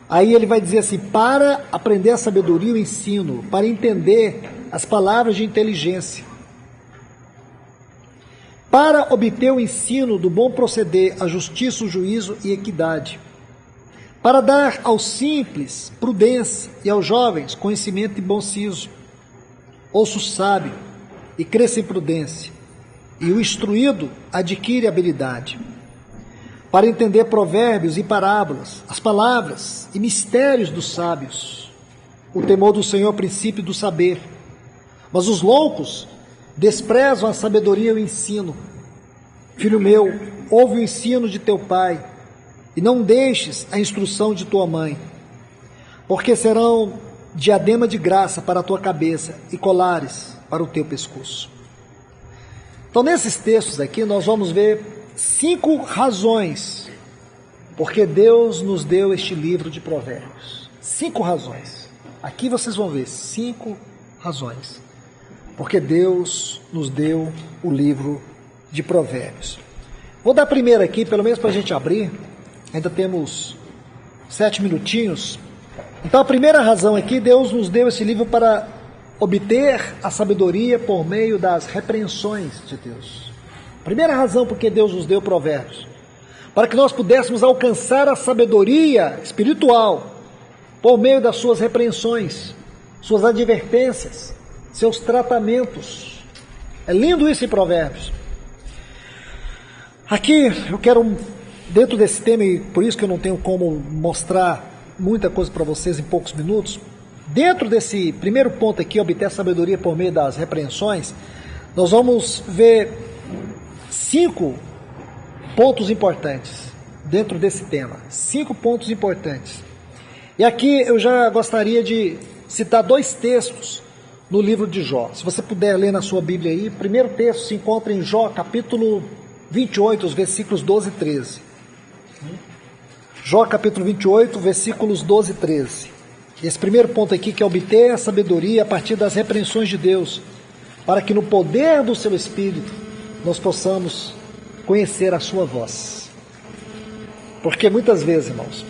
Aí ele vai dizer assim, para aprender a sabedoria e o ensino, para entender as palavras de inteligência, para obter o ensino do bom proceder, a justiça, o juízo e equidade, para dar aos simples prudência e aos jovens conhecimento e bom siso. Ouça o sábio e cresça em prudência, e o instruído adquire habilidade, para entender provérbios e parábolas, as palavras e mistérios dos sábios. O temor do Senhor é o princípio do saber, mas os loucos desprezam a sabedoria e o ensino. Filho meu, ouve o ensino de teu pai, e não deixes a instrução de tua mãe, porque serão diadema de graça para a tua cabeça e colares para o teu pescoço. Então, nesses textos aqui, nós vamos ver 5 razões porque Deus nos deu este livro de Provérbios. 5 razões. Aqui vocês vão ver 5 razões porque Deus nos deu o livro de Provérbios. Vou dar a primeira aqui, pelo menos para a gente abrir. Ainda temos 7 minutinhos. Então, a primeira razão aqui, Deus nos deu esse livro para obter a sabedoria por meio das repreensões de Deus. Primeira razão porque Deus nos deu Provérbios, para que nós pudéssemos alcançar a sabedoria espiritual por meio das suas repreensões, suas advertências, seus tratamentos. É lindo isso em Provérbios. Aqui eu quero, dentro desse tema, e por isso que eu não tenho como mostrar muita coisa para vocês em poucos minutos, dentro desse primeiro ponto aqui, obter a sabedoria por meio das repreensões, nós vamos ver 5 pontos importantes dentro desse tema. 5 pontos importantes. E aqui eu já gostaria de citar 2 textos no livro de Jó. Se você puder ler na sua Bíblia aí, o primeiro texto se encontra em Jó, capítulo 28, os versículos 12 e 13. Jó, capítulo 28, versículos 12 e 13. Esse primeiro ponto aqui, que é obter a sabedoria a partir das repreensões de Deus, para que no poder do seu Espírito nós possamos conhecer a sua voz. Porque muitas vezes, irmãos,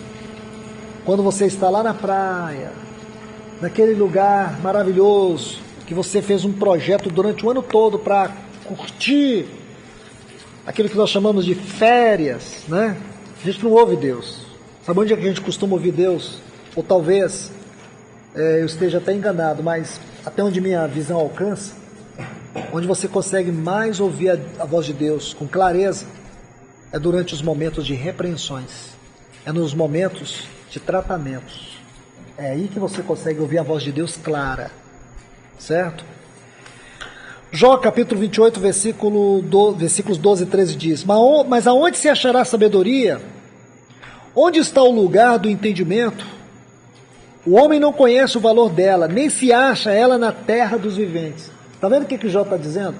quando você está lá na praia, naquele lugar maravilhoso, que você fez um projeto durante o ano todo para curtir aquilo que nós chamamos de férias, né? A gente não ouve Deus. Sabe onde é que a gente costuma ouvir Deus? Ou talvez eu esteja até enganado, mas até onde minha visão alcança, onde você consegue mais ouvir a voz de Deus com clareza, é durante os momentos de repreensões, é nos momentos de tratamentos. É aí que você consegue ouvir a voz de Deus clara, certo? Jó capítulo 28, versículos 12 e 13 diz: Mas aonde se achará sabedoria? Onde está o lugar do entendimento? O homem não conhece o valor dela, nem se acha ela na terra dos viventes. Está vendo o que Jó está dizendo?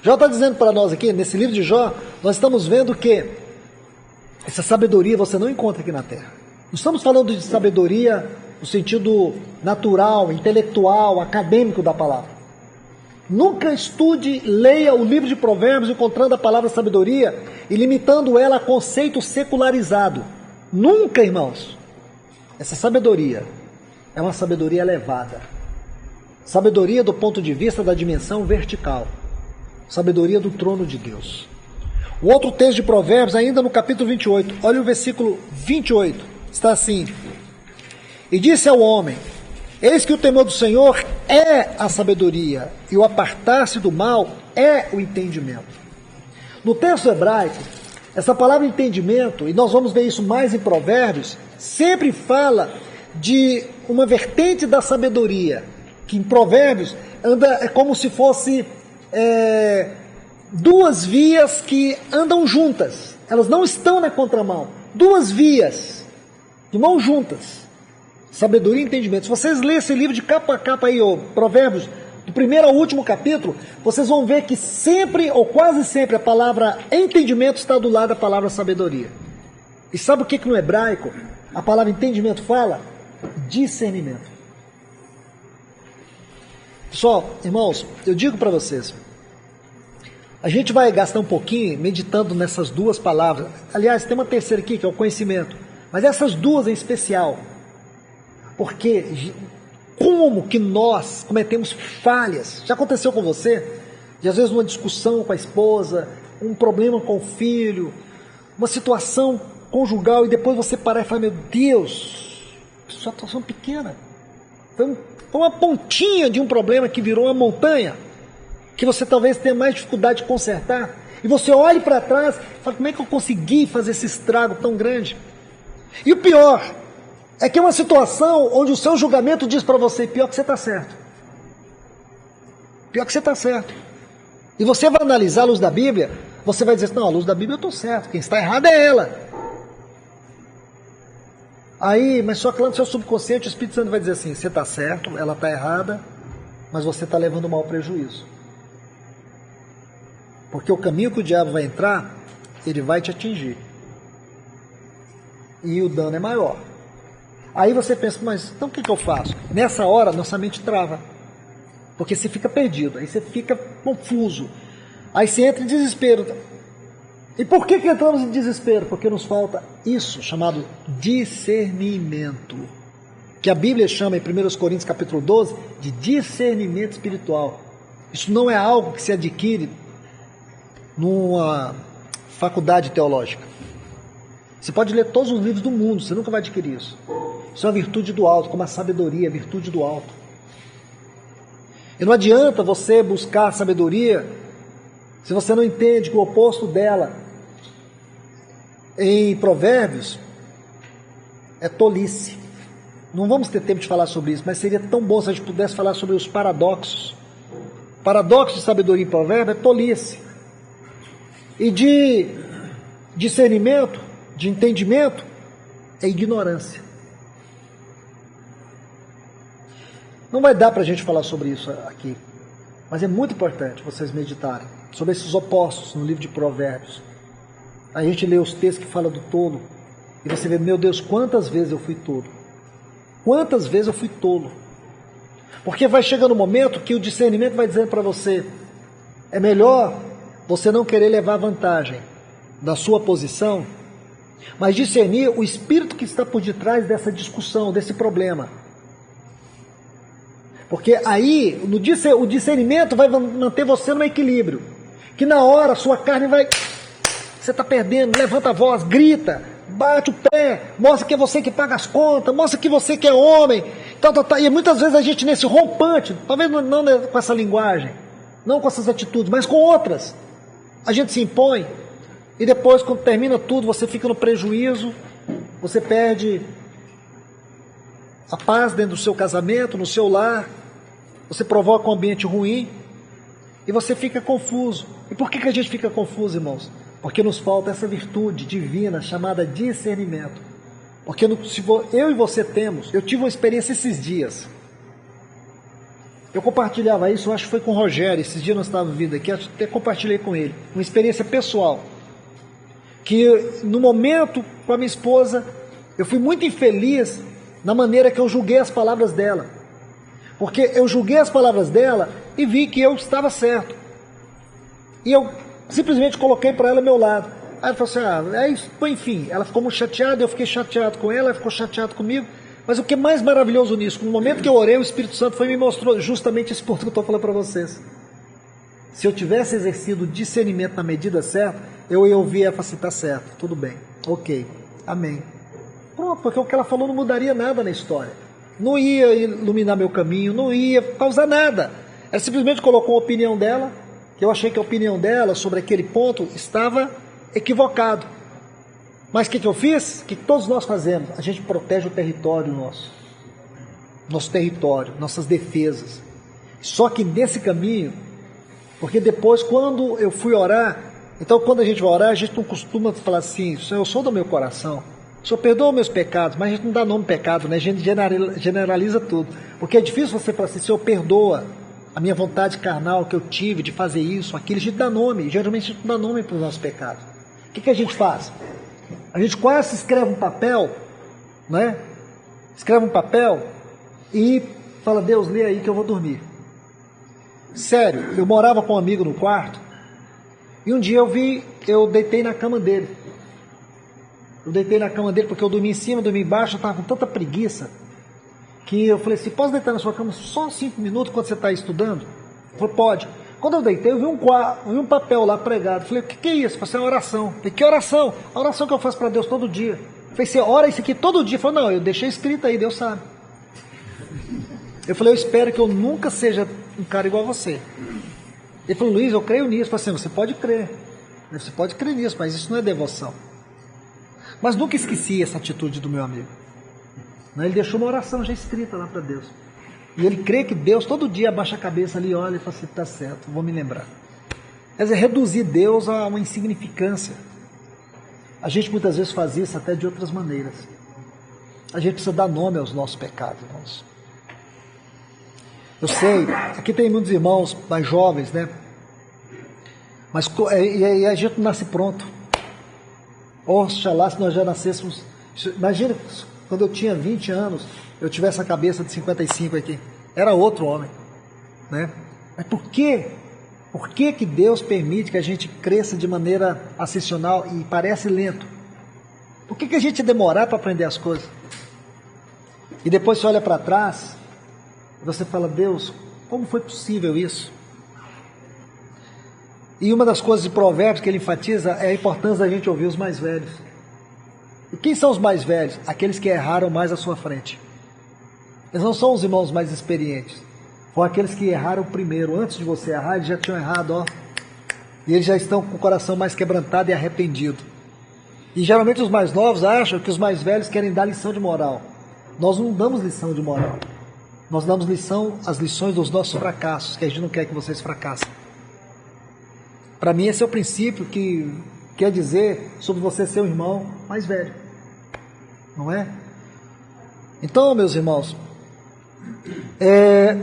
Jó está dizendo para nós aqui, nesse livro de Jó, nós estamos vendo que essa sabedoria você não encontra aqui na terra. Não estamos falando de sabedoria no sentido natural, intelectual, acadêmico da palavra. Nunca estude, leia o livro de Provérbios encontrando a palavra sabedoria e limitando ela a conceito secularizado. Nunca, irmãos. Essa sabedoria é uma sabedoria elevada. Sabedoria do ponto de vista da dimensão vertical. Sabedoria do trono de Deus. O outro texto de Provérbios, ainda no capítulo 28, olha o versículo 28, está assim: E disse ao homem: Eis que o temor do Senhor é a sabedoria, e o apartar-se do mal é o entendimento. No texto hebraico, essa palavra entendimento, e nós vamos ver isso mais em Provérbios, sempre fala de uma vertente da sabedoria, que em Provérbios é como se fosse 2 vias que andam juntas, elas não estão na contramão, 2 vias de mãos juntas. Sabedoria e entendimento. Se vocês lerem esse livro de capa a capa aí, Provérbios, do primeiro ao último capítulo, vocês vão ver que sempre, ou quase sempre, a palavra entendimento está do lado da palavra sabedoria. E sabe o que no hebraico a palavra entendimento fala? Discernimento. Pessoal, irmãos, eu digo para vocês, a gente vai gastar um pouquinho meditando nessas 2 palavras. Aliás, tem uma terceira aqui, que é o conhecimento. Mas essas duas em especial, porque como que nós cometemos falhas? Já aconteceu com você? De às vezes uma discussão com a esposa, um problema com o filho, uma situação conjugal, e depois você parar e falar, meu Deus, situação pequena. Foi uma pontinha de um problema que virou uma montanha, que você talvez tenha mais dificuldade de consertar. E você olha para trás e fala, como é que eu consegui fazer esse estrago tão grande? E o pior é que é uma situação onde o seu julgamento diz para você, pior que você está certo. Pior que você está certo. E você vai analisar a luz da Bíblia, você vai dizer, não, a luz da Bíblia eu estou certo, quem está errado é ela. Aí, mas só que lá no seu subconsciente o Espírito Santo vai dizer assim, você está certo, ela está errada, mas você está levando um mau prejuízo. Porque o caminho que o diabo vai entrar, ele vai te atingir. E o dano é maior. Aí você pensa, mas então o que eu faço? Nessa hora, nossa mente trava. Porque você fica perdido, aí você fica confuso. Aí você entra em desespero. E por que entramos em desespero? Porque nos falta isso, chamado discernimento. Que a Bíblia chama em 1 Coríntios capítulo 12 de discernimento espiritual. Isso não é algo que se adquire numa faculdade teológica. Você pode ler todos os livros do mundo, você nunca vai adquirir isso. Isso é uma virtude do alto, como a sabedoria, a virtude do alto. E não adianta você buscar sabedoria se você não entende que o oposto dela em Provérbios é tolice. Não vamos ter tempo de falar sobre isso, mas seria tão bom se a gente pudesse falar sobre os paradoxos. O paradoxo de sabedoria em Provérbios é tolice. E de discernimento, de entendimento, é ignorância. Não vai dar para a gente falar sobre isso aqui, mas é muito importante vocês meditarem sobre esses opostos no livro de Provérbios. A gente lê os textos que falam do tolo, e você vê, meu Deus, quantas vezes eu fui tolo. Quantas vezes eu fui tolo. Porque vai chegando um momento que o discernimento vai dizendo para você, é melhor você não querer levar vantagem da sua posição, mas discernir o espírito que está por detrás dessa discussão, desse problema. Porque aí o discernimento vai manter você no equilíbrio. Que na hora a sua carne vai... Você está perdendo, levanta a voz, grita, bate o pé, mostra que é você que paga as contas, mostra que você que é homem. E muitas vezes a gente nesse rompante, talvez não com essa linguagem, não com essas atitudes, mas com outras. A gente se impõe e depois quando termina tudo você fica no prejuízo, você perde a paz dentro do seu casamento, no seu lar, você provoca um ambiente ruim e você fica confuso. E por que a gente fica confuso, irmãos? Porque nos falta essa virtude divina chamada discernimento. Porque se eu e você temos, eu tive uma experiência esses dias. Eu compartilhava isso, eu acho que foi com o Rogério, esses dias nós estávamos vindo aqui, até compartilhei com ele, uma experiência pessoal. Que no momento com a minha esposa, eu fui muito infeliz na maneira que eu julguei as palavras dela. Porque eu julguei as palavras dela e vi que eu estava certo. E eu simplesmente coloquei para ela ao meu lado. Aí ela falou assim, enfim, ela ficou muito chateada, eu fiquei chateado com ela ficou chateada comigo. Mas o que é mais maravilhoso nisso, no momento que eu orei, o Espírito Santo foi e me mostrou justamente esse ponto que eu estou falando para vocês. Se eu tivesse exercido o discernimento na medida certa, eu ia ouvir ela e falar assim, tá certo, tudo bem, ok, amém. Pronto, porque o que ela falou não mudaria nada na história. Não ia iluminar meu caminho, não ia causar nada. Ela simplesmente colocou a opinião dela, que eu achei que a opinião dela sobre aquele ponto estava equivocado. Mas o que eu fiz? O que todos nós fazemos? A gente protege o território nosso território, nossas defesas. Só que nesse caminho, porque depois quando eu fui orar, então quando a gente vai orar, a gente não costuma falar assim, Senhor, eu sou do meu coração, o Senhor perdoa meus pecados, mas a gente não dá nome pecado, né? A gente generaliza tudo. Porque é difícil você falar assim, Senhor, perdoa a minha vontade carnal que eu tive de fazer isso, aquilo, a gente dá nome, geralmente a gente não dá nome para os nossos pecados. O que a gente faz? A gente quase escreve um papel, né? Escreve um papel e fala, Deus, lê aí que eu vou dormir. Sério, eu morava com um amigo no quarto e um dia eu deitei na cama dele. Eu deitei na cama dele porque eu dormi em cima, dormi embaixo, eu estava com tanta preguiça que eu falei assim, posso deitar na sua cama só 5 minutos quando você está estudando? Ele falou, pode. Quando eu deitei, eu vi um papel lá pregado. Eu falei, o que é isso? Eu falei, é uma oração. Eu falei, que oração? A oração que eu faço para Deus todo dia. Eu falei, você ora isso aqui todo dia? Ele falou, não, eu deixei escrito aí, Deus sabe. Eu falei, eu espero que eu nunca seja um cara igual a você. Ele falou, Luiz, eu creio nisso. Eu falei assim, você pode crer. Você pode crer nisso, mas isso não é devoção. Mas nunca esqueci essa atitude do meu amigo. Ele deixou uma oração já escrita lá para Deus. E ele crê que Deus todo dia abaixa a cabeça ali, olha e fala assim, está certo, vou me lembrar. Quer dizer, reduzir Deus a uma insignificância. A gente muitas vezes faz isso até de outras maneiras. A gente precisa dar nome aos nossos pecados, irmãos. Eu sei, aqui tem muitos irmãos mais jovens, né? Mas e a gente não nasce pronto. Oxalá se nós já nascêssemos. Imagina, quando eu tinha 20 anos, eu tivesse a cabeça de 55 aqui. Era outro homem, né? Mas por quê? Por que que Deus permite que a gente cresça de maneira ascensional e parece lento? Por que que a gente demorar para aprender as coisas? E depois você olha para trás, e você fala, Deus, como foi possível isso? E uma das coisas de Provérbios que ele enfatiza é a importância da gente ouvir os mais velhos. E quem são os mais velhos? Aqueles que erraram mais à sua frente. Eles não são os irmãos mais experientes. Foram aqueles que erraram primeiro. Antes de você errar, eles já tinham errado, ó. E eles já estão com o coração mais quebrantado e arrependido. E geralmente os mais novos acham que os mais velhos querem dar lição de moral. Nós não damos lição de moral. Nós damos as lições dos nossos fracassos, que a gente não quer que vocês fracassem. Para mim esse é o princípio que quer dizer sobre você ser um irmão mais velho, não é? Então, meus irmãos,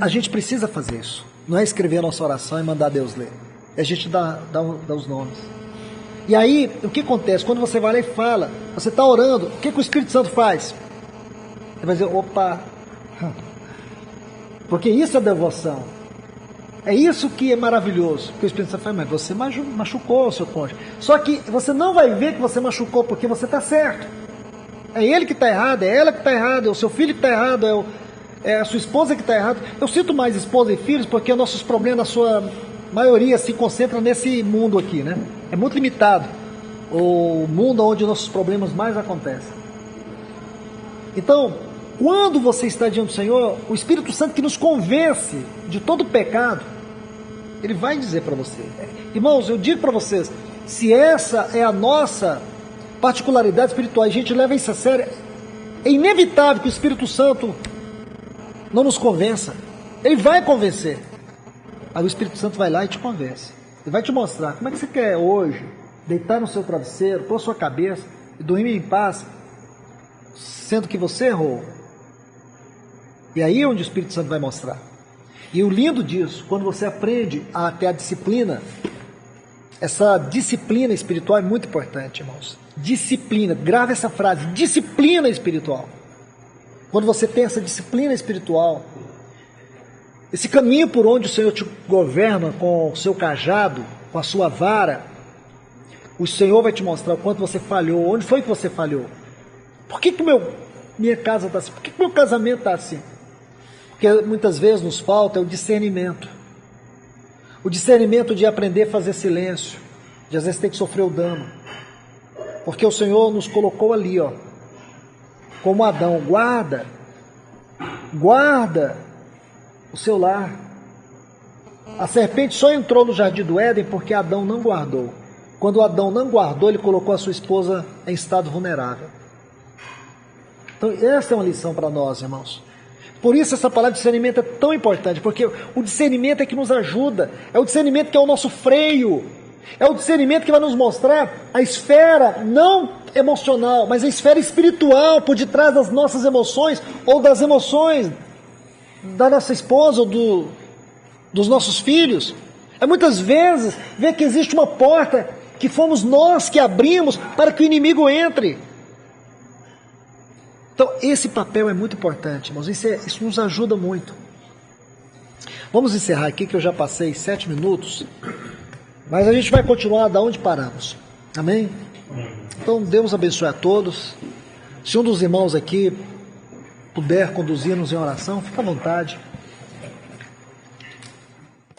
a gente precisa fazer isso. Não é escrever a nossa oração e mandar Deus ler. É a gente dá os nomes. E aí, o que acontece? Quando você vai lá e fala, você está orando, o que o Espírito Santo faz? Ele vai dizer, opa, porque isso é devoção. É isso que é maravilhoso. Porque o Espírito Santo fala, mas você machucou o seu cônjuge. Só que você não vai ver que você machucou porque você está certo. É ele que está errado, é ela que está errada, é o seu filho que está errado, é a sua esposa que está errada. Eu sinto mais esposa e filhos porque nossos problemas, na sua maioria, se concentram nesse mundo aqui, né? É muito limitado o mundo onde nossos problemas mais acontecem. Então, quando você está diante do Senhor, o Espírito Santo que nos convence de todo pecado, ele vai dizer para você. Irmãos, eu digo para vocês, se essa é a nossa particularidade espiritual, a gente leva isso a sério, é inevitável que o Espírito Santo não nos convença. Ele vai convencer. Aí o Espírito Santo vai lá e te convence. Ele vai te mostrar como é que você quer hoje deitar no seu travesseiro, pôr sua cabeça e dormir em paz, sendo que você errou. E aí é onde o Espírito Santo vai mostrar. E o lindo disso, quando você aprende a ter a disciplina, essa disciplina espiritual é muito importante, irmãos. Disciplina, grave essa frase, disciplina espiritual. Quando você tem essa disciplina espiritual, esse caminho por onde o Senhor te governa com o seu cajado, com a sua vara, o Senhor vai te mostrar o quanto você falhou, onde foi que você falhou. Por que minha casa está assim? Por que meu casamento está assim? Porque muitas vezes nos falta o discernimento. O discernimento de aprender a fazer silêncio, de às vezes ter que sofrer o dano. Porque o Senhor nos colocou ali, ó, como Adão, guarda o seu lar. A serpente só entrou no jardim do Éden porque Adão não guardou. Quando Adão não guardou, ele colocou a sua esposa em estado vulnerável. Então essa é uma lição para nós, irmãos. Por isso essa palavra discernimento é tão importante, porque o discernimento é que nos ajuda, é o discernimento que é o nosso freio, é o discernimento que vai nos mostrar a esfera não emocional, mas a esfera espiritual por detrás das nossas emoções, ou das emoções da nossa esposa, ou dos nossos filhos. É muitas vezes ver que existe uma porta que fomos nós que abrimos para que o inimigo entre. Então, esse papel é muito importante, irmãos. Isso nos ajuda muito. Vamos encerrar aqui, que eu já passei 7 minutos. Mas a gente vai continuar da onde paramos. Amém? Então, Deus abençoe a todos. Se um dos irmãos aqui puder conduzir-nos em oração, fica à vontade.